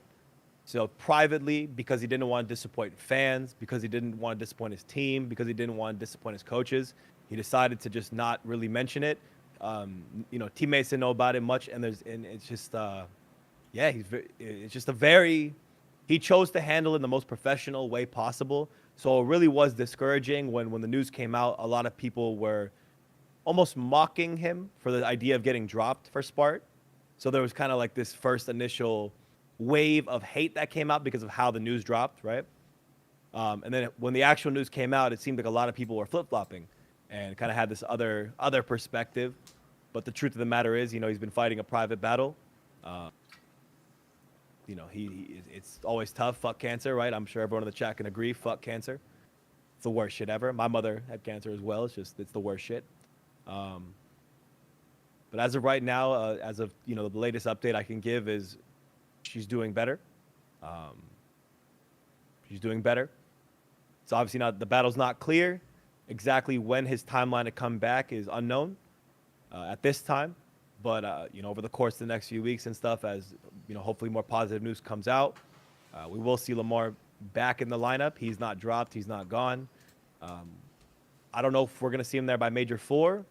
So privately, because he didn't want to disappoint fans, because he didn't want to disappoint his team, because he didn't want to disappoint his coaches, he decided to just not really mention it. Teammates didn't know about it much, and it's just, it's just he chose to handle it in the most professional way possible. So it really was discouraging when the news came out. A lot of people were almost mocking him for the idea of getting dropped for Spark. So there was kind of like this first initial wave of hate that came out because of how the news dropped, right? And then when the actual news came out, it seemed like a lot of people were flip-flopping and kind of had this other perspective. But the truth of the matter is, he's been fighting a private battle. It's always tough. Fuck cancer, right? I'm sure everyone in the chat can agree. Fuck cancer. It's the worst shit ever. My mother had cancer as well. It's the worst shit. But as of right now, as of the latest update I can give is she's doing better. He's doing better. It's obviously not, the battle's not clear. Exactly when his timeline to come back is unknown at this time. But, you know, over the course of the next few weeks and stuff, as, you know, hopefully more positive news comes out, we will see Lamar back in the lineup. He's not dropped. He's not gone. I don't know if we're going to see him there by Major 4,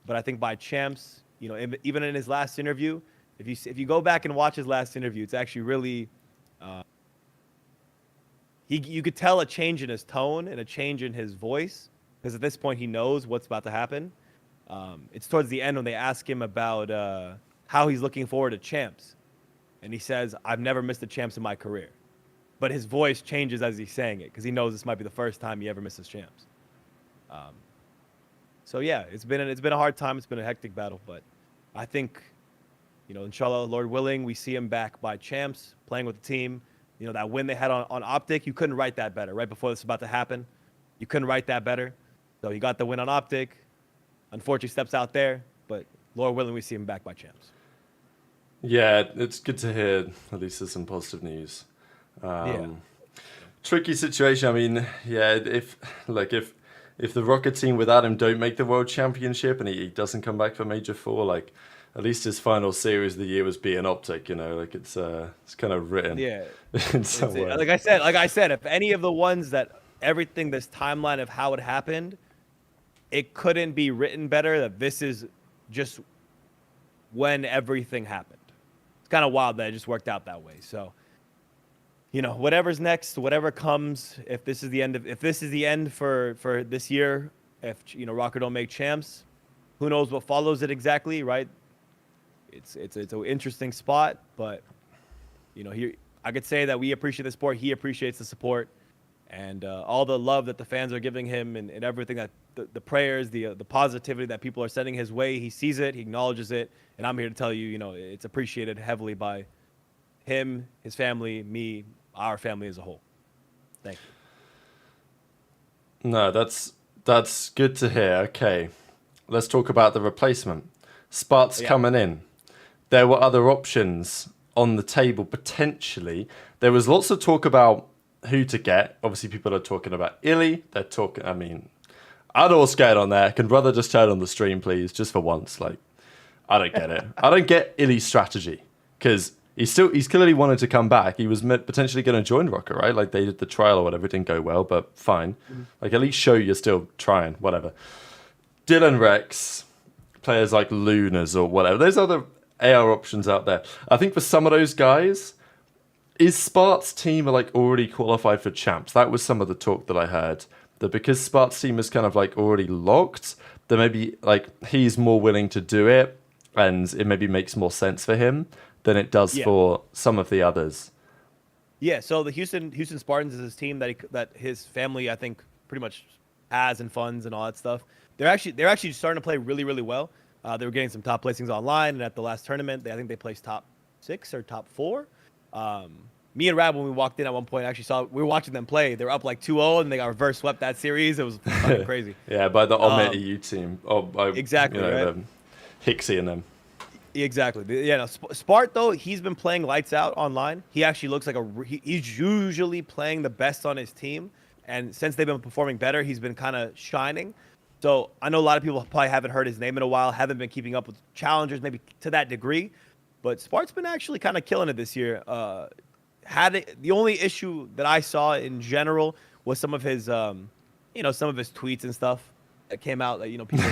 but I think by Champs, you know, even in his last interview, if you go back and watch his last interview, it's actually really you could tell a change in his tone and a change in his voice, because at this point he knows what's about to happen. It's towards the end when they ask him about how he's looking forward to Champs, and he says, "I've never missed a Champs in my career," but his voice changes as he's saying it because he knows this might be the first time he ever misses Champs. So yeah, it's been a hard time. It's been a hectic battle, but I think, you know, inshallah, Lord willing, we see him back by Champs, playing with the team. You know, that win they had on Optic, you couldn't write that better. Right before this was about to happen, you couldn't write that better. So he got the win on Optic. Unfortunately, steps out there, but Lord willing, we see him back by Champs. Yeah, it's good to hear. At least there's some positive news. Tricky situation. I mean, yeah, if the Rokkr team without him don't make the World Championship and he doesn't come back for Major 4, like, at least his final series of the year was beating Optic, you know, like it's kind of written. Yeah. In some way. Like I said, if any of the ones that everything, this timeline of how it happened, it couldn't be written better that this is just when everything happened. It's kind of wild that it just worked out that way. So, you know, whatever's next, whatever comes, if this is the end for this year, if, you know, Rokkr don't make Champs, who knows what follows it exactly, right? It's an interesting spot, but, you know, I could say that we appreciate the sport. He appreciates the support, and all the love that the fans are giving him, and everything that the prayers, the positivity that people are sending his way. He sees it, he acknowledges it, and I'm here to tell you, you know, it's appreciated heavily by him, his family, me, our family as a whole. Thank you. No, that's good to hear. Okay, let's talk about the replacement. Spart's coming in. There were other options on the table potentially. There was lots of talk about who to get. Obviously, people are talking about Illy. They're talking. I mean, I'd all scared on there. Can brother just turn on the stream, please, just for once? Like, I don't get it. I don't get Illy's strategy, because he's clearly wanted to come back. He was potentially going to join Rokkr, right? Like, they did the trial or whatever. It didn't go well, but fine. Like, at least show you're still trying. Whatever. Dylan Rex, players like Lunas or whatever. There's other AR options out there. I think for some of those guys, is Spart's team like already qualified for Champs? That was some of the talk that I heard. That because Spart's team is kind of like already locked, that maybe like he's more willing to do it, and it maybe makes more sense for him than it does for some of the others. Yeah, so the Houston Spartans is his team that his family, I think, pretty much has and funds and all that stuff. They're actually starting to play really, really well. They were getting some top placings online, and at the last tournament, I think they placed top 6 or top 4. Me and Rab, when we walked in at one point, actually we were watching them play. They were up like 2-0, and they got reverse swept that series. It was fucking crazy. Yeah, by the Omit EU team. Oh, by, exactly, you know, right? Hixie and them. Exactly. Yeah, no, Spart, though, he's been playing lights out online. He actually looks like he's usually playing the best on his team. And since they've been performing better, he's been kind of shining. So I know a lot of people probably haven't heard his name in a while, haven't been keeping up with challengers maybe to that degree. But Spart's been actually kind of killing it this year. The only issue that I saw in general was some of his, some of his tweets and stuff that came out. That, you know, people,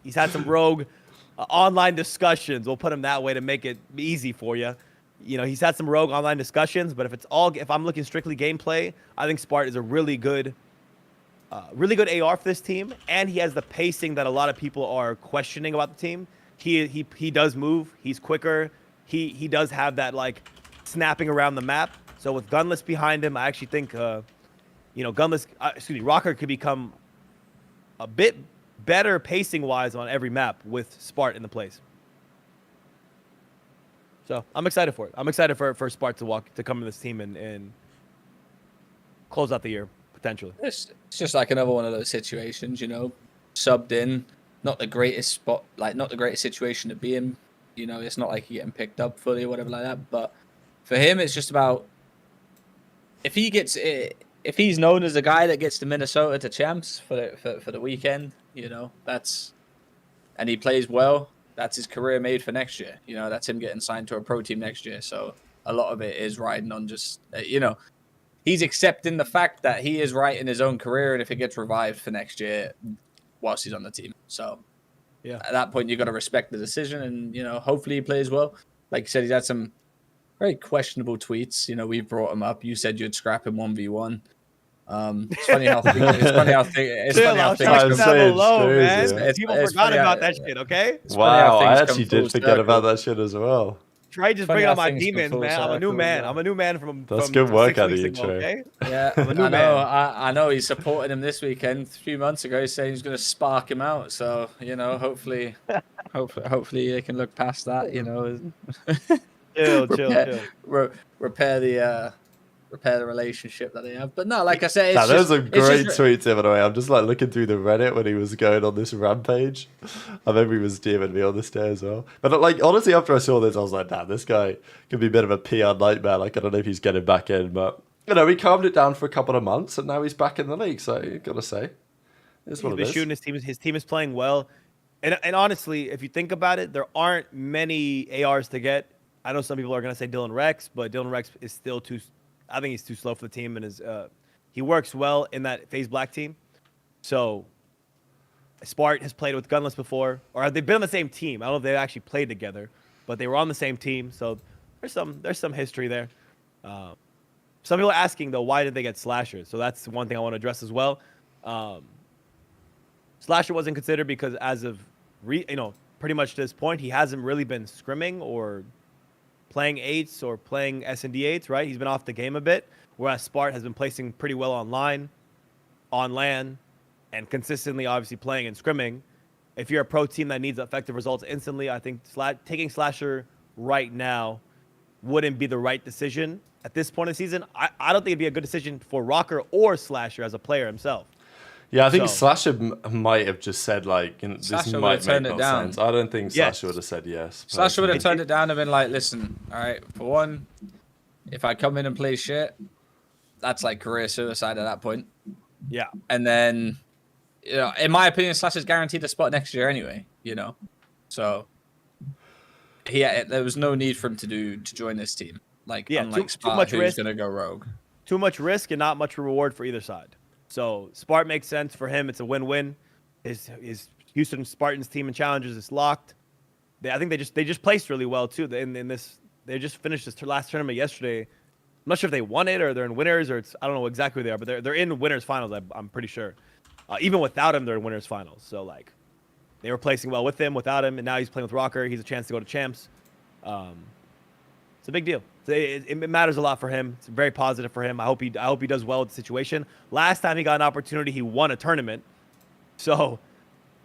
he's had some rogue online discussions. We'll put him that way to make it easy for you. You know, he's had some rogue online discussions. But if I'm looking strictly gameplay, I think Spart is a really good AR for this team, and he has the pacing that a lot of people are questioning about the team. He does move. He's quicker. He does have that like snapping around the map. So with Gunless behind him, I actually think Rokkr could become a bit better pacing wise on every map with Spart in the place. So I'm excited for it. I'm excited for Spart to come to this team and close out the year potentially. It's just like another one of those situations, you know, subbed in, not the greatest spot, like not the greatest situation to be in. You know, it's not like you're getting picked up fully or whatever like that. But for him, it's just about if he gets if he's known as the guy that gets the Minnesota to champs for the weekend, you know, and he plays well, that's his career made for next year. You know, that's him getting signed to a pro team next year. So a lot of it is riding on just you know, he's accepting the fact that he is right in his own career, and if it gets revived for next year, whilst he's on the team. So Yeah. at that point, you got to respect the decision, and you know, hopefully he plays well. Like you said, he's had some very questionable tweets. You know, we've brought him up. You said you'd scrap him 1v1. It's funny how it's Chill funny how out, things Sharks I'm come. down saying below, it's man. crazy. People It's forgot funny about how- that shit, okay? It's funny how Wow, I things actually come full did forget about circle. that shit as well. Trey just Funny bringing how out my things come demons, full man. I'm a new circle, man. yeah. I'm a new man from That's from good work 6 out of weeks you, ago, Trey. okay? Yeah, I'm a new I know. man. I know. He supported him this weekend. A few months ago, he's saying he's going to spark him out. So you know, hopefully they can look past that. You know, Chill, repair, chill. repair the relationship that they have. But no, like I said, Nah, it's those just are great just, tweets, by the way. I'm just like looking through the Reddit when he was going on this rampage. I remember he was DMing me on this day as well. But like, honestly, after I saw this, I was like, nah, this guy could be a bit of a PR nightmare. Like, I don't know if he's getting back in, but you know, he calmed it down for a couple of months, and now he's back in the league. So you gotta say, it's what He's it been is. shooting his team is playing well. And honestly, if you think about it, there aren't many ARs to get. I know some people are gonna say Dylan Rex, but Dylan Rex is still too. I think he's too slow for the team, and he works well in that FaZe Black team. So Spart has played with Gunless before, or they've been on the same team. I don't know if they actually played together, but they were on the same team. So there's some history there. Some people are asking though, why did they get Slasher? So that's one thing I want to address as well. Slasher wasn't considered because as of pretty much to this point, he hasn't really been scrimming or playing 8s or playing S&D 8s, right? He's been off the game a bit, whereas Spart has been placing pretty well online, on LAN, and consistently obviously playing and scrimming. If you're a pro team that needs effective results instantly, I think taking Slasher right now wouldn't be the right decision at this point of the season. I don't think it'd be a good decision for Rokkr or Slasher as a player himself. Yeah, I think So- Slasher might have just said like, you know, this Slasher might would've make turned it no down. sense. I don't think Yes. Slasher would have said yes. Slasher would have personally. turned it down and been like, listen, all right, for one, if I come in and play shit, that's like career suicide at that point. Yeah. And then, you know, in my opinion, Slasher's guaranteed a spot next year anyway, you know. So there was no need for him to join this team. Like, Yeah, unlike too Spart, much who's risk. going to go rogue. Too much risk and not much reward for either side. So Spart makes sense for him. It's a win-win. His Houston Spartans team in challenges is locked. I think they just placed really well too. In this, they just finished this last tournament yesterday. I'm not sure if they won it or they're in winners or I don't know exactly who they are, but they're in winners finals. I'm pretty sure. Even without him, they're in winners finals. So like, they were placing well with him, without him, and now he's playing with Rokkr. He's a chance to go to champs. It's a big deal. It matters a lot for him. It's very positive for him. I hope he does well with the situation. Last time he got an opportunity, he won a tournament. So,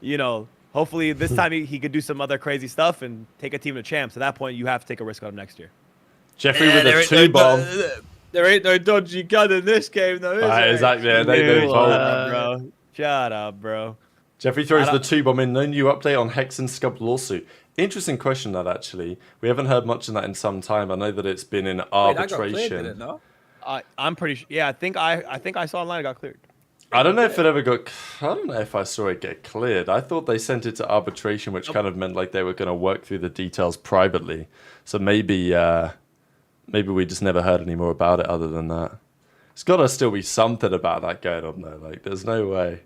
you know, hopefully this time he could do some other crazy stuff and take a team to champs. At that point, you have to take a risk on him next year. Jeffrey with a 2-bomb. There ain't no dodgy gun in this game, though, is there? Exactly. They vote. Bro. Shut up, bro. Jeffrey throws the 2-bomb in. No new update on Hex and Scub lawsuit. Interesting question, that actually. We haven't heard much on that in some time. I know that it's been in Wait, that got arbitration. cleared, did it, no? I'm pretty sure. Yeah, I think I saw online it got cleared. I don't know if it ever got. I don't know if I saw it get cleared. I thought they sent it to arbitration, which kind of meant like they were going to work through the details privately. So maybe we just never heard any more about it other than that. It's got to still be something about that going on though. Like, there's no way,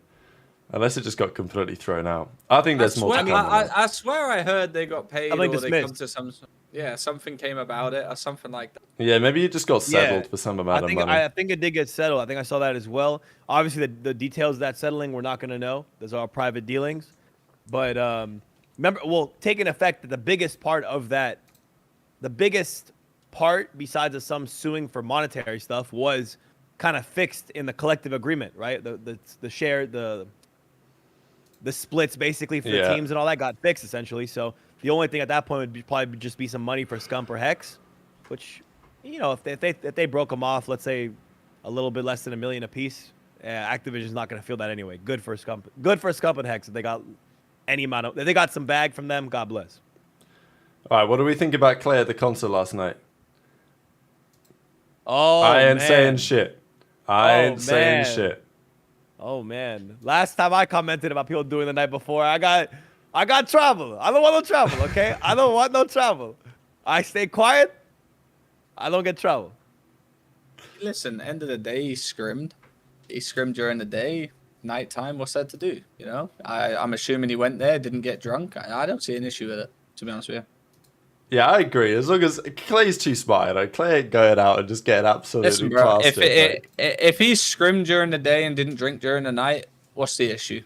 unless it just got completely thrown out. I think there's more to come. on it. I swear I heard they got paid, Something or they come dismissed. to something came about it or something like that. Yeah, maybe it just got settled Yeah, for some amount of money. I think it did get settled. I think I saw that as well. Obviously, the details of that settling we're not going to know. Those are all private dealings. But taking effect that the biggest part of that, the biggest part besides of some suing for monetary stuff was kind of fixed in the collective agreement, right? The share, the splits basically for the teams and all that got fixed essentially. So the only thing at that point would probably just be some money for Scump or Hex, which, you know, if they broke them off, let's say a little bit less than $1 million a piece, Activision's not going to feel that anyway. Good for Scump and Hex. If they got if they got some bag from them, God bless. All right, what do we think about Clay at the concert last night? Oh, I ain't man. saying shit. I ain't saying man. shit. Oh man! Last time I commented about people doing the night before, I got trouble. I don't want no trouble. Okay, I don't want no trouble. I stay quiet. I don't get trouble. Listen, end of the day, he scrimmed. He scrimmed during the day. Nighttime, what's there to do? You know, I'm assuming he went there, didn't get drunk. I don't see an issue with it, to be honest with you. Yeah, I agree. As long as Clay's too smart, you know? Clay ain't going out and just getting absolutely Listen, bro, plastered. if he scrimmed during the day and didn't drink during the night, what's the issue?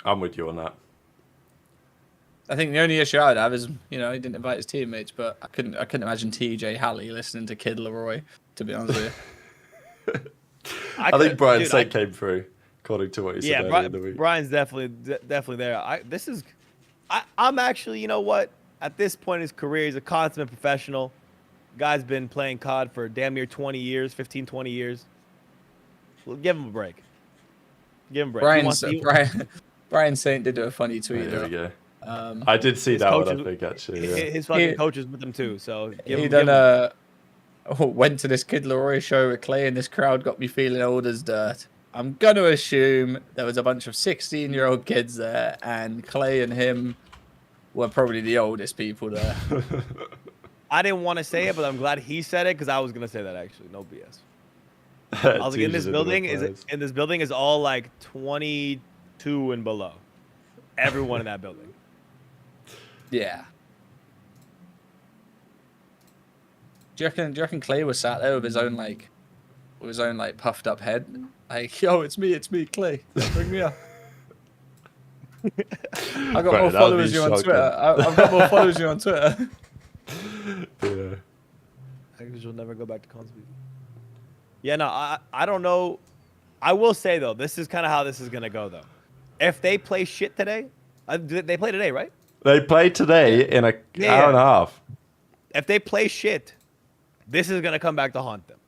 I'm with you on that. I think the only issue I would have is, you know, he didn't invite his teammates, but I couldn't imagine TJ Halley listening to Kid Leroy, to be honest with you. I think Brian Saint came through, according to what he said earlier in the week. Brian's definitely there. I'm actually, you know what? At this point in his career, he's a consummate professional. Guy's been playing COD for damn near 20 years, 15, 20 years. Well, give him a break. Give him a break. Brian Saint did a funny tweet. There we go. I did see that one, I think, actually. Yeah. His fucking coach is with him, too. So went to this Kid Leroy show with Clay, and this crowd got me feeling old as dirt. I'm going to assume there was a bunch of 16-year-old kids there, and Clay and him were probably the oldest people there. I didn't want to say it, but I'm glad he said it because I was going to say that, actually. No BS. I was like, in this building is all like 22 and below. Everyone in that building. Yeah. Do you reckon Clay was sat there with his own puffed up head? Like, yo, it's me, Clay. Bring me up. I got more followers than you on Twitter. I've got more followers than you on Twitter. Yeah. I guess we'll never go back to Consby. Yeah, no, I don't know. I will say though, this is kind of how this is gonna go though. If they play shit today, they play today, right? They play today in an hour and a half. If they play shit, this is gonna come back to haunt them.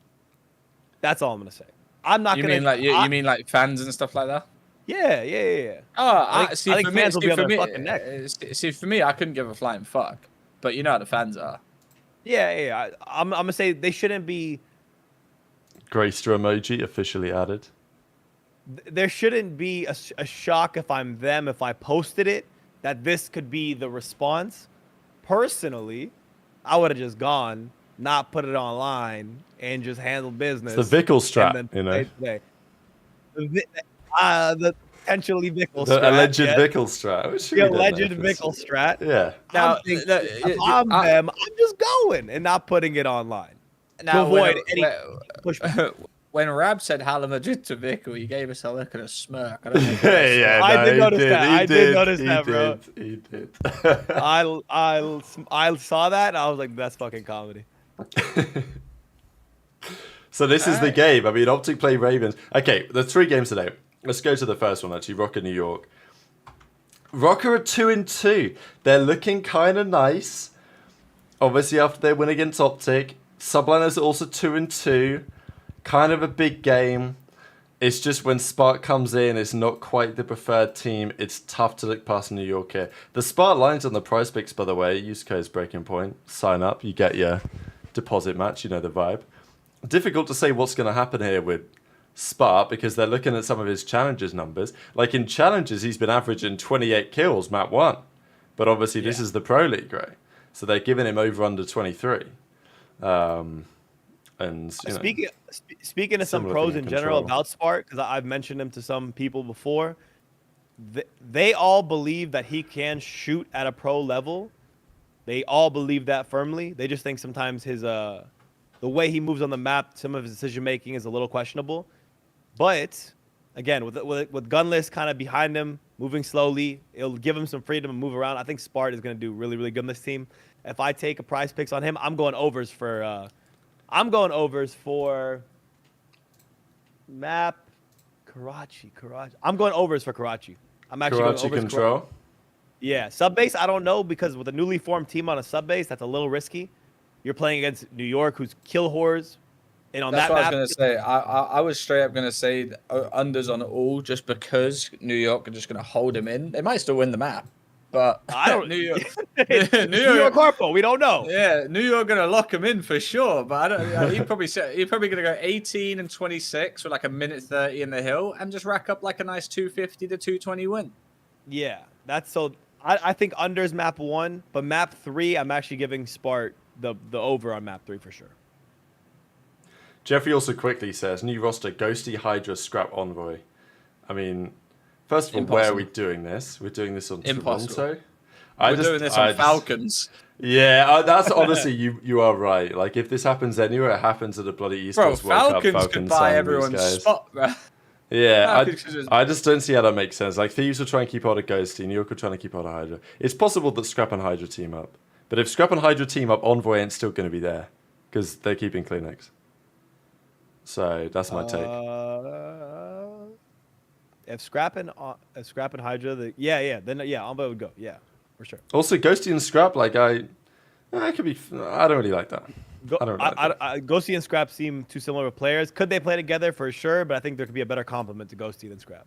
That's all I'm gonna say. I'm not gonna. You mean like fans and stuff like that? Yeah. Oh, I think fans will be on their fucking neck. See, for me, I couldn't give a flying fuck. But you know how the fans are. Yeah. I'm gonna say they shouldn't be. Grayster emoji officially added. There shouldn't be a shock if I'm them if I posted it that this could be the response. Personally, I would have just gone, not put it online, and just handled business. It's the Vickle strat, you know. The potentially Vickle strat. The alleged Vickle strat. The alleged Vickle strat. Yeah. Now, if I'm them, I'm just going and not putting it online. Now, to avoid any pushback. When Rab said Hala Madrid to Vickle, he gave us a look and a smirk. I don't know I did notice that. I did notice that, bro. He did. I saw that and I was like, that's fucking comedy. So this is the game. I mean, Optic play Ravens. Okay, there's 3 games today. Let's go to the first one, actually. Rokkr, New York. Rokkr are 2-2. They're looking kind of nice. Obviously, after they win against Optic. Subliners are also 2-2. Kind of a big game. It's just when Spark comes in, it's not quite the preferred team. It's tough to look past New York here. The Spark lines on the prize picks, by the way. Use code breaking point. Sign up. You get your deposit match. You know the vibe. Difficult to say what's going to happen here with Spark because they're looking at some of his challenges numbers. Like in challenges, he's been averaging 28 kills, map 1. But obviously this is the Pro League, right? So they're giving him over under 23. And speaking of some pros in general about Spark, because I've mentioned him to some people before, they all believe that he can shoot at a pro level. They all believe that firmly. They just think sometimes his the way he moves on the map, some of his decision making is a little questionable. But again, with Gunless kind of behind him, moving slowly, it'll give him some freedom to move around. I think Spart is going to do really, really good in this team. If I take a prize picks on him, I'm going overs for map Karachi. I'm going overs for Karachi. I'm actually Karachi going overs control. Yeah, sub base. I don't know because with a newly formed team on a sub base, that's a little risky. You're playing against New York, who's kill whores, and on that's that what map, I was gonna say. I was straight up gonna say unders on it all, just because New York are just gonna hold him in. They might still win the map, but I don't. New York. New York Harpo. We don't know. Yeah, New York gonna lock him in for sure, but I don't. Yeah, he's probably gonna go 18 and 26 with like a minute 30 in the hill and just rack up like a nice 250 to 220 win. Yeah, that's so. I think unders map 1, but map 3, I'm actually giving Spart the over on map 3 for sure. Jeffrey also quickly says, new roster, Ghosty, Hydra, Scrap, Envoy. I mean, first of all, where are we doing this? We're doing this on Toronto? We're doing this on Falcons. Yeah, that's honestly, you are right. Like, if this happens anywhere, it happens at a bloody Esports World Cup. Falcons could buy everyone's spot, bro. Yeah, I just don't see how that makes sense. Like, Thieves will try and keep hold of Ghosty, New York will try and keep hold of Hydra. It's possible that Scrap and Hydra team up. But if Scrap and Hydra team up, Envoy ain't still going to be there. Because they're keeping Kleenex. So, that's my take. If Scrap and Hydra, then Envoy would go. Yeah, for sure. Also, Ghosty and Scrap, like, I could be... I don't really like that. Ghosty and Scrap seem too similar players. Could they play together? For sure, but I think there could be a better complement to Ghosty than Scrap.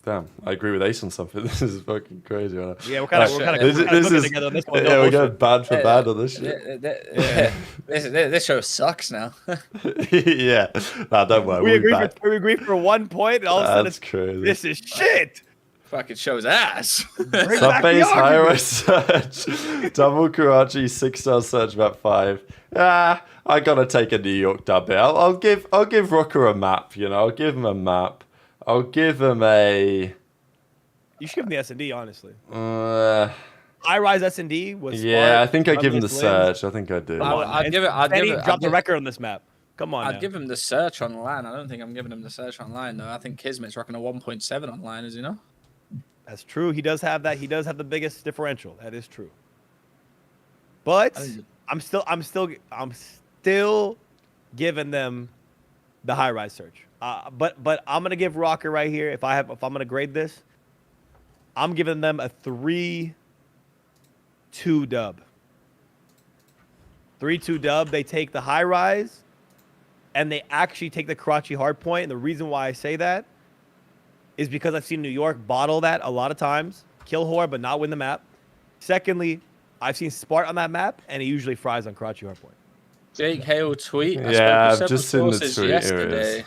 Damn, I agrey with Ace on something. This is fucking crazy. Right? Yeah, we're kind of cooking together on this one. Yeah, we're going bad for bad on this shit. This show sucks now. Yeah, nah, don't worry. We agree for 1 point, and all of a sudden it's crazy. This is shit. Fucking show's ass. Sub-base high-rise search, double Karachi, 6-star search map 5. I gotta take a New York dub here. I'll give Rokkr a map. You know, I'll give him a map. I'll give him a. You should give him the S&D, honestly. High-rise S&D was. Yeah, smart. I think I give him the search. I think I do. I'd give it. Drop the record on this map. Come on. I'd give him the search online. I don't think I'm giving him the search online though. I think Kismet's rocking a 1.7 online, as you know. That's true. He does have that. He does have the biggest differential. That is true. But I'm still giving them the high-rise search. But I'm gonna give Rokkr right here. If I'm gonna grade this, I'm giving them a 3-2 dub. 3-2 dub. They take the high-rise, and they actually take the Karachi hardpoint. And the reason why I say that is because I've seen New York bottle that a lot of times, kill Whore, but not win the map. Secondly, I've seen Spart on that map, and he usually fries on Karachi hardpoint. Jake Hale tweet. Yeah, I've just seen the tweet. Yesterday.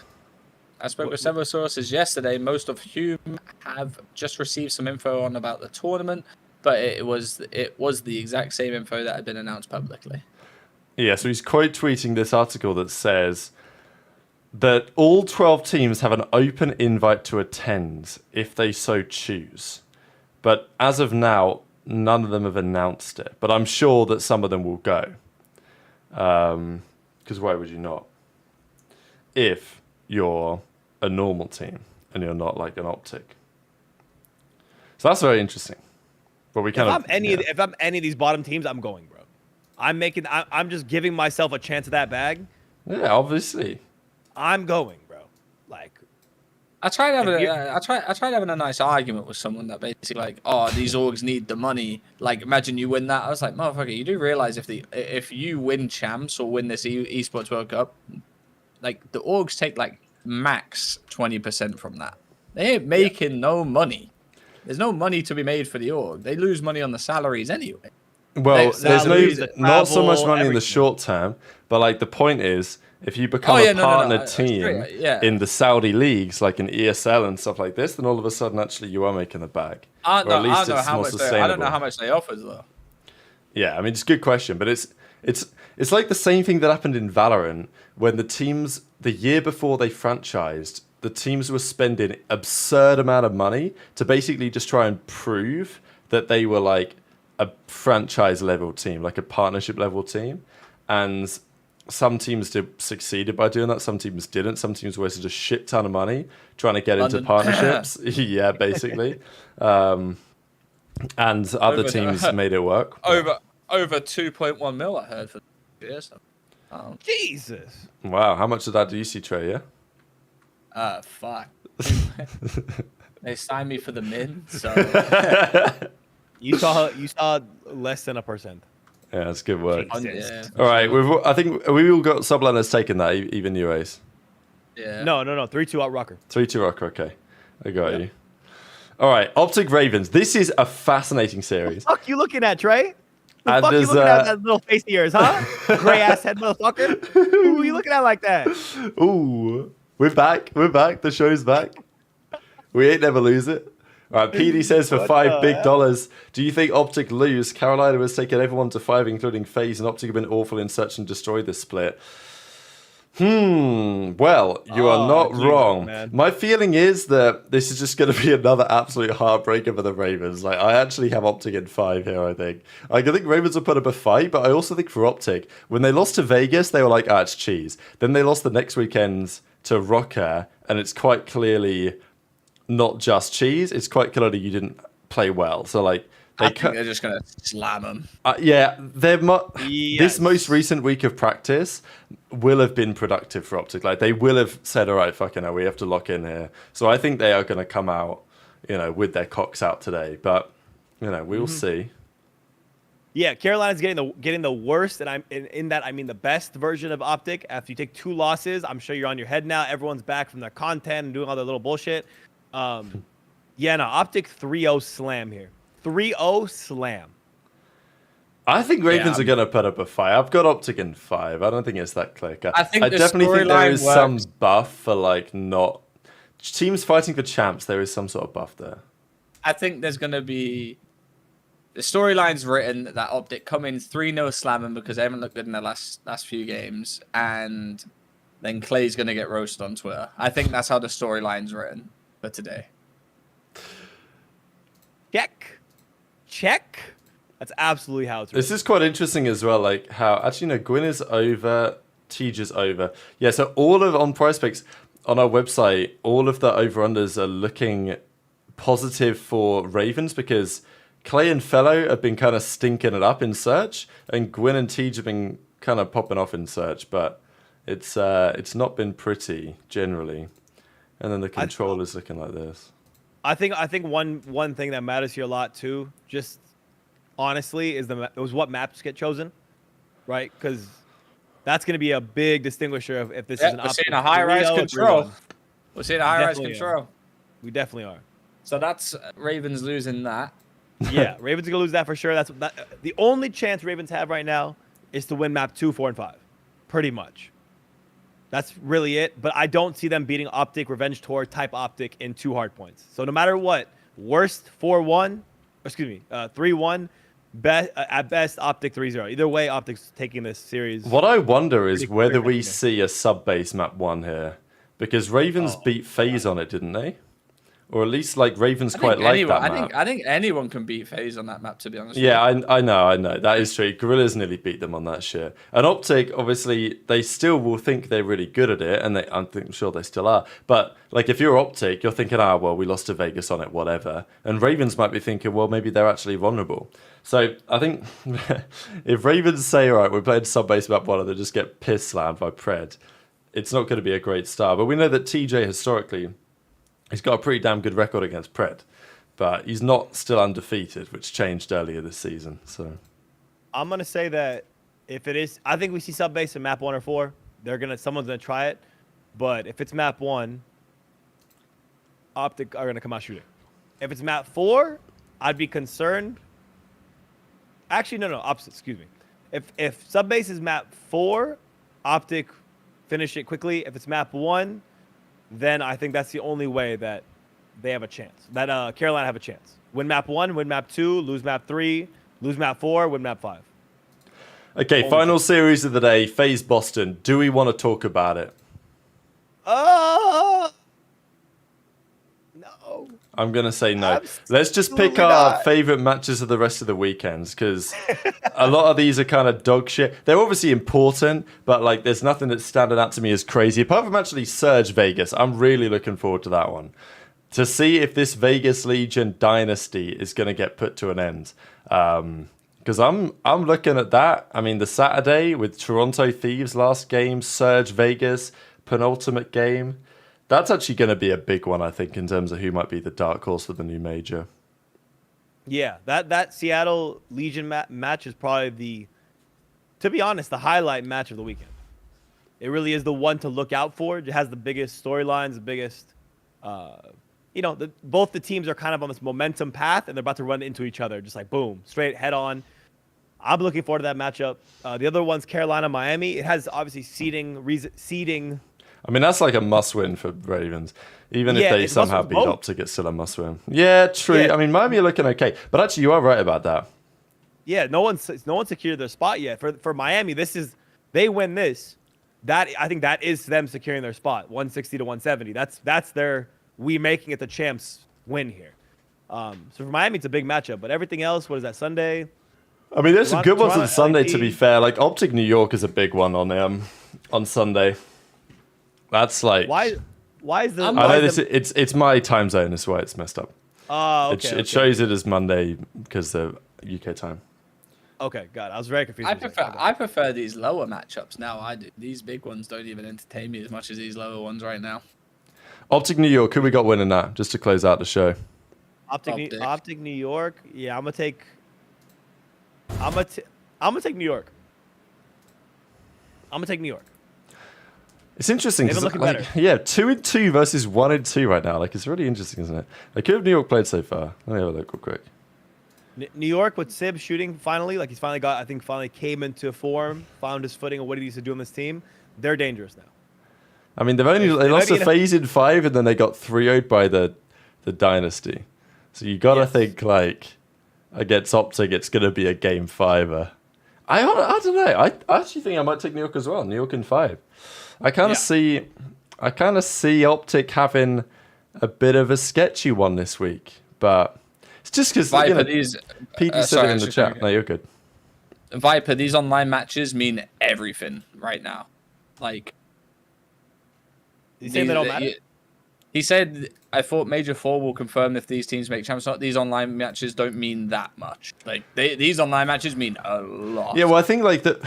I spoke with several sources yesterday, most of whom have just received some info on about the tournament, but it was the exact same info that had been announced publicly. Yeah, so he's quote tweeting this article that says that all 12 teams have an open invite to attend if they so choose. But as of now, none of them have announced it. But I'm sure that some of them will go. Because why would you not? If you're a normal team and you're not like an Optic. So that's very interesting. But we kind if I'm any of these bottom teams, I'm going, bro. I'm just giving myself a chance at that bag. Yeah, obviously. I'm going, bro. Like, I tried having a nice argument with someone that basically like, oh, these orgs need the money. Like, imagine you win that. I was like, motherfucker, you do realize if you win champs or win this Esports World Cup, like the orgs take like max 20% from that. They ain't making no money. There's no money to be made for the org. They lose money on the salaries anyway. Well, there's not so much money in the short term, but like the point is, if you become a partner team in the Saudi leagues, like in ESL and stuff like this, then all of a sudden, actually, you are making the bag. I don't know how much they offered though. Yeah, I mean, it's a good question, but it's like the same thing that happened in Valorant when the teams the year before they franchised, the teams were spending absurd amount of money to basically just try and prove that they were like a franchise level team, like a partnership level team, and some teams succeeded by doing that. Some teams didn't. Some teams wasted a shit ton of money trying to get into partnerships. Yeah, basically. And other teams made it work. Over 2.1 mil, I heard for years. Oh. Jesus. Wow, how much of that do you see, Trey? Yeah. Fuck. They signed me for the min, so. You saw less than 1%. Yeah, that's good work. Yeah, all right, I think we all got subliners taking that, even you, Ace. Yeah. No. 3-2 out Rokkr. 3-2 Rokkr, okay. I got you. All right, Optic Ravens. This is a fascinating series. Fuck you looking at, Trey? The And fuck you there's, looking at that little face of yours, huh? Gray ass head motherfucker. Who are you looking at like that? Ooh, we're back. We're back. The show's back. We ain't never lose it. All right, PD says for What $5 the big hell? dollars. Do you think Optic lose? Carolina has taken everyone to 5, including FaZe, and Optic have been awful in search and destroy this split. Well, you are not Jesus, wrong. man. My feeling is that this is just going to be another absolute heartbreaker for the Ravens. Like, I actually have Optic in 5 here, I think. I think Ravens will put up a fight, but I also think for Optic, when they lost to Vegas, they were like, it's cheese. Then they lost the next weekend to Rokkr, and it's quite clearly not just cheese. It's quite clearly you didn't play well. So, like, I think they're just gonna slam them. yeah, this Yes. most recent week of practice will have been productive for Optic. Like, they will have said, all right, fucking hell, we have to lock in here. So I think they are going to come out, with their cocks out today. But, we will see. Yeah, Carolina's getting the worst, and in that I mean the best version of Optic. After you take 2 losses, I'm sure you're on your head now. Everyone's back from their content and doing all their little bullshit. Yeah, no, Optic 3-0 slam here. 3-0 slam. I think Ravens Yeah. are going to put up a fight. I've got Optic in 5. I don't think it's that click. I think the definitely think there storyline is some works. buff for, like, not... Teams fighting for champs, there is some sort of buff there. I think there's gonna be the storyline's written that Optic come in 3-0 slamming because they haven't looked good in their last few games, and then Clay's gonna get roasted on Twitter. I think that's how the storyline's written for today. Check. That's absolutely how it's written. This is quite interesting as well, like how actually no, Gwyn is over, Tej is over. Yeah, so all of on Price Picks on our website, all of the over-unders are looking positive for Ravens because Clay and Fellow have been kind of stinking it up in search, and Gwyn and Tej have been kind of popping off in search, but it's not been pretty generally. And then the control is looking like this. I think one thing that matters here a lot too, just honestly, is what maps get chosen, right? Because that's going to be a big distinguisher of if this is an we're Optic seeing a high-rise 3-0 or control. 3-1. We're seeing a high-rise Definitely control. We definitely are. So that's Ravens losing that. Yeah, Ravens are gonna lose that for sure. That's the only chance Ravens have right now is to win map 2, 4, and 5, pretty much. That's really it. But I don't see them beating Optic Revenge Tour type Optic in 2 hard points. So no matter what, worst 4-1, 3-1, at best Optic 3-0. Either way, Optic's taking this series. What I wonder is Pretty whether clear we game. see a sub-base map 1 here. Because Ravens beat FaZe on it, didn't they? Or at least, like, Ravens quite like that map. I think anyone can beat FaZe on that map, to be honest. Yeah, I know. That is true. Gorillas nearly beat them on that shit. And Optic, obviously, they still will think they're really good at it, and I'm sure they still are. But, like, if you're Optic, you're thinking, well, we lost to Vegas on it, whatever. And Ravens might be thinking, well, maybe they're actually vulnerable. So, I think if Ravens say, all right, we're playing sub-base map 1, and they just get piss slammed by Pred, it's not going to be a great start. But we know that TJ, historically, he's got a pretty damn good record against Pred. But he's not still undefeated, which changed earlier this season. So I'm gonna say that if it is, I think we see sub base in map 1 or 4. Someone's gonna try it, but if it's map 1, Optic are gonna come out shooting. If it's map 4, I'd be concerned. Actually, no, opposite. Excuse me. If sub base is map 4, Optic finish it quickly. If it's map 1, then I think that's the only way that they have a chance. That Carolina have a chance. Win map 1, win map 2, lose map 3, lose map 4, win map 5. okay, final series of the day, FaZe Boston. Do we want to talk about it? No. I'm going to say no. Let's just pick Absolutely our not. favorite matches of the rest of the weekends, because a lot of these are kind of dog shit. They're obviously important, but like there's nothing that's standing out to me as crazy. Apart from actually Surge Vegas, I'm really looking forward to that one. To see if this Vegas Legion dynasty is going to get put to an end. Because I'm looking at that. I mean, the Saturday with Toronto Thieves last game, Surge Vegas, penultimate game. That's actually going to be a big one, I think, in terms of who might be the dark horse for the new major. Yeah, that Seattle Legion match is probably to be honest, the highlight match of the weekend. It really is the one to look out for. It has the biggest storylines, the biggest both the teams are kind of on this momentum path, and they're about to run into each other, just like boom, straight head on. I'm looking forward to that matchup. The other one's Carolina, Miami. It has obviously seeding. I mean, that's like a must-win for Ravens. Even if Yeah, they it's somehow must-win beat both. Optic, it's still a must-win. Yeah, true. Yeah. I mean, Miami are looking okay. But actually, you are right about that. Yeah, no one's secured their spot yet. For Miami, they win this. I think that is them securing their spot, 160 to 170. That's their we making it the champs win here. So for Miami, it's a big matchup. But everything else, what is that, Sunday? I mean, there's some good ones on Toronto, Sunday, LAP. to be fair. Like, Optic New York is a big one on Sunday. That's like... Why is the? I know it's my time zone. That's why it's messed up. Oh, okay. It shows it as Monday because of UK time. Okay, got it. I was very confused. I prefer these lower matchups now. I do. These big ones don't even entertain me as much as these lower ones right now. Optic New York, who we got winning that, just to close out the show? Optic New York. Yeah, I'm gonna take New York. I'm gonna take New York. It's interesting. They've been looking better. Yeah, 2-2 versus 1-2 right now. Like, it's really interesting, isn't it? Like, who have New York played so far? Let me have a look real quick. New York with Sib shooting finally, like he's finally came into form, found his footing of what he needs to do on this team. They're dangerous now. I mean, they lost a phase in 5, and then they got 3-0'd by the Dynasty. So you gotta think like against Optic, it's gonna be a game 5. I don't know. I actually think I might take New York as well. New York in 5. I kind of see Optic having a bit of a sketchy one this week, but it's just because Pete said it in the chat. No, you're good. Viper, these online matches mean everything right now. Like, You saying they don't matter? He said, I thought Major 4 will confirm if these teams make champions. These online matches don't mean that much. Like, these online matches mean a lot. Yeah, well, I think like that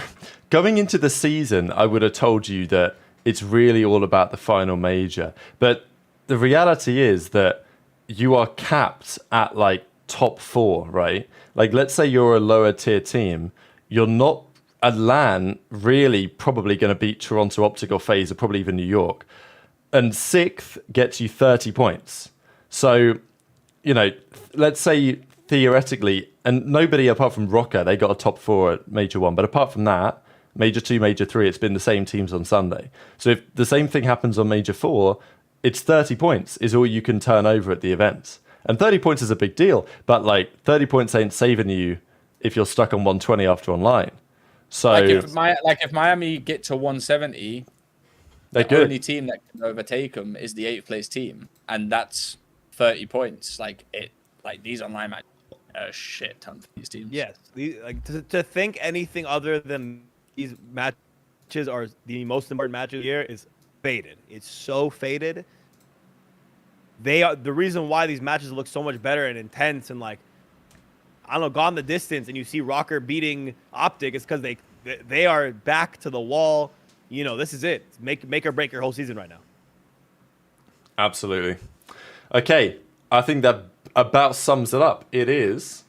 going into the season, I would have told you that it's really all about the final major. But the reality is that you are capped at like top 4, right? Like, let's say you're a lower tier team, you're not a LAN really probably going to beat Toronto Optic or FaZe or probably even New York. And 6th gets you 30 points. So, let's say theoretically, and nobody apart from Rokkr, they got a top 4 at Major 1. But apart from that, Major 2, Major 3, it's been the same teams on Sunday. So if the same thing happens on Major 4, it's 30 points is all you can turn over at the events. And 30 points is a big deal. But like 30 points ain't saving you if you're stuck on 120 after online. So if Miami get to 170... They're the good. only team that can overtake them is the 8th place team, and that's 30 points. Like these online matches, a shit ton for these teams. Yes, to think anything other than these matches are the most important matches here is faded. It's so faded. They are the reason why these matches look so much better and intense and like I don't know, gone the distance. And you see Rokkr beating Optic is because they are back to the wall. This is it. Make or break your whole season right now. Absolutely. Okay, I think that about sums it up. It is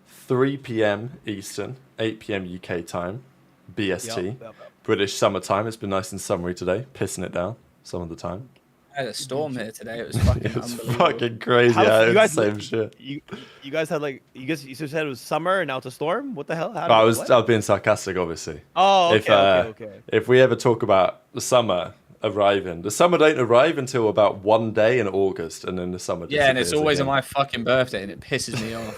3 p.m. Eastern, 8 p.m. UK time, BST, Yep. British summertime. It's been nice and summery today, pissing it down some of the time. I had a storm here today. It was fucking It's unbelievable. fucking crazy. It's the same shit. You guys had you just said it was summer and now it's a storm. What the hell? I was being sarcastic, obviously. Oh, okay. If we ever talk about the summer arriving, the summer don't arrive until about one day in August, and then the summer. Yeah, and it's always again. on my fucking birthday, and it pisses me off.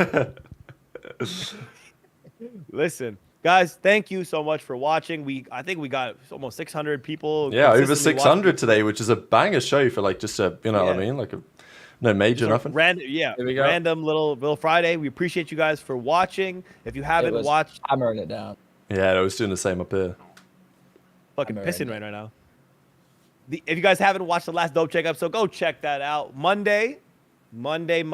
Listen, guys, thank you so much for watching. I think we got almost 600 people. Yeah, over consistently 600 watching. today, which is a banger show for like just a, what I mean, like no major nothing. Random little Friday. We appreciate you guys for watching. If you haven't watched, hammering it down. Yeah, I was doing the same up here. Fucking pissing right now. If you guys haven't watched the last Dope Check episode, go check that out. Monday. Depending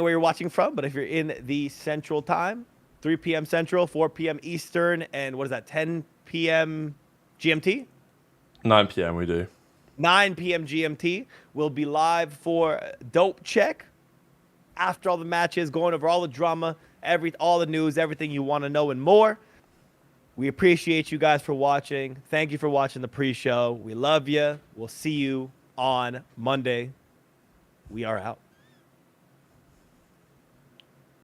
where you're watching from, but if you're in the Central Time, 3 p.m. Central, 4 p.m. Eastern, and what is that, 10 p.m. GMT? 9 p.m. we do. 9 p.m. GMT. We'll be live for Dope Check. After all the matches, going over all the drama, all the news, everything you want to know and more. We appreciate you guys for watching. Thank you for watching the pre-show. We love you. We'll see you on Monday. We are out.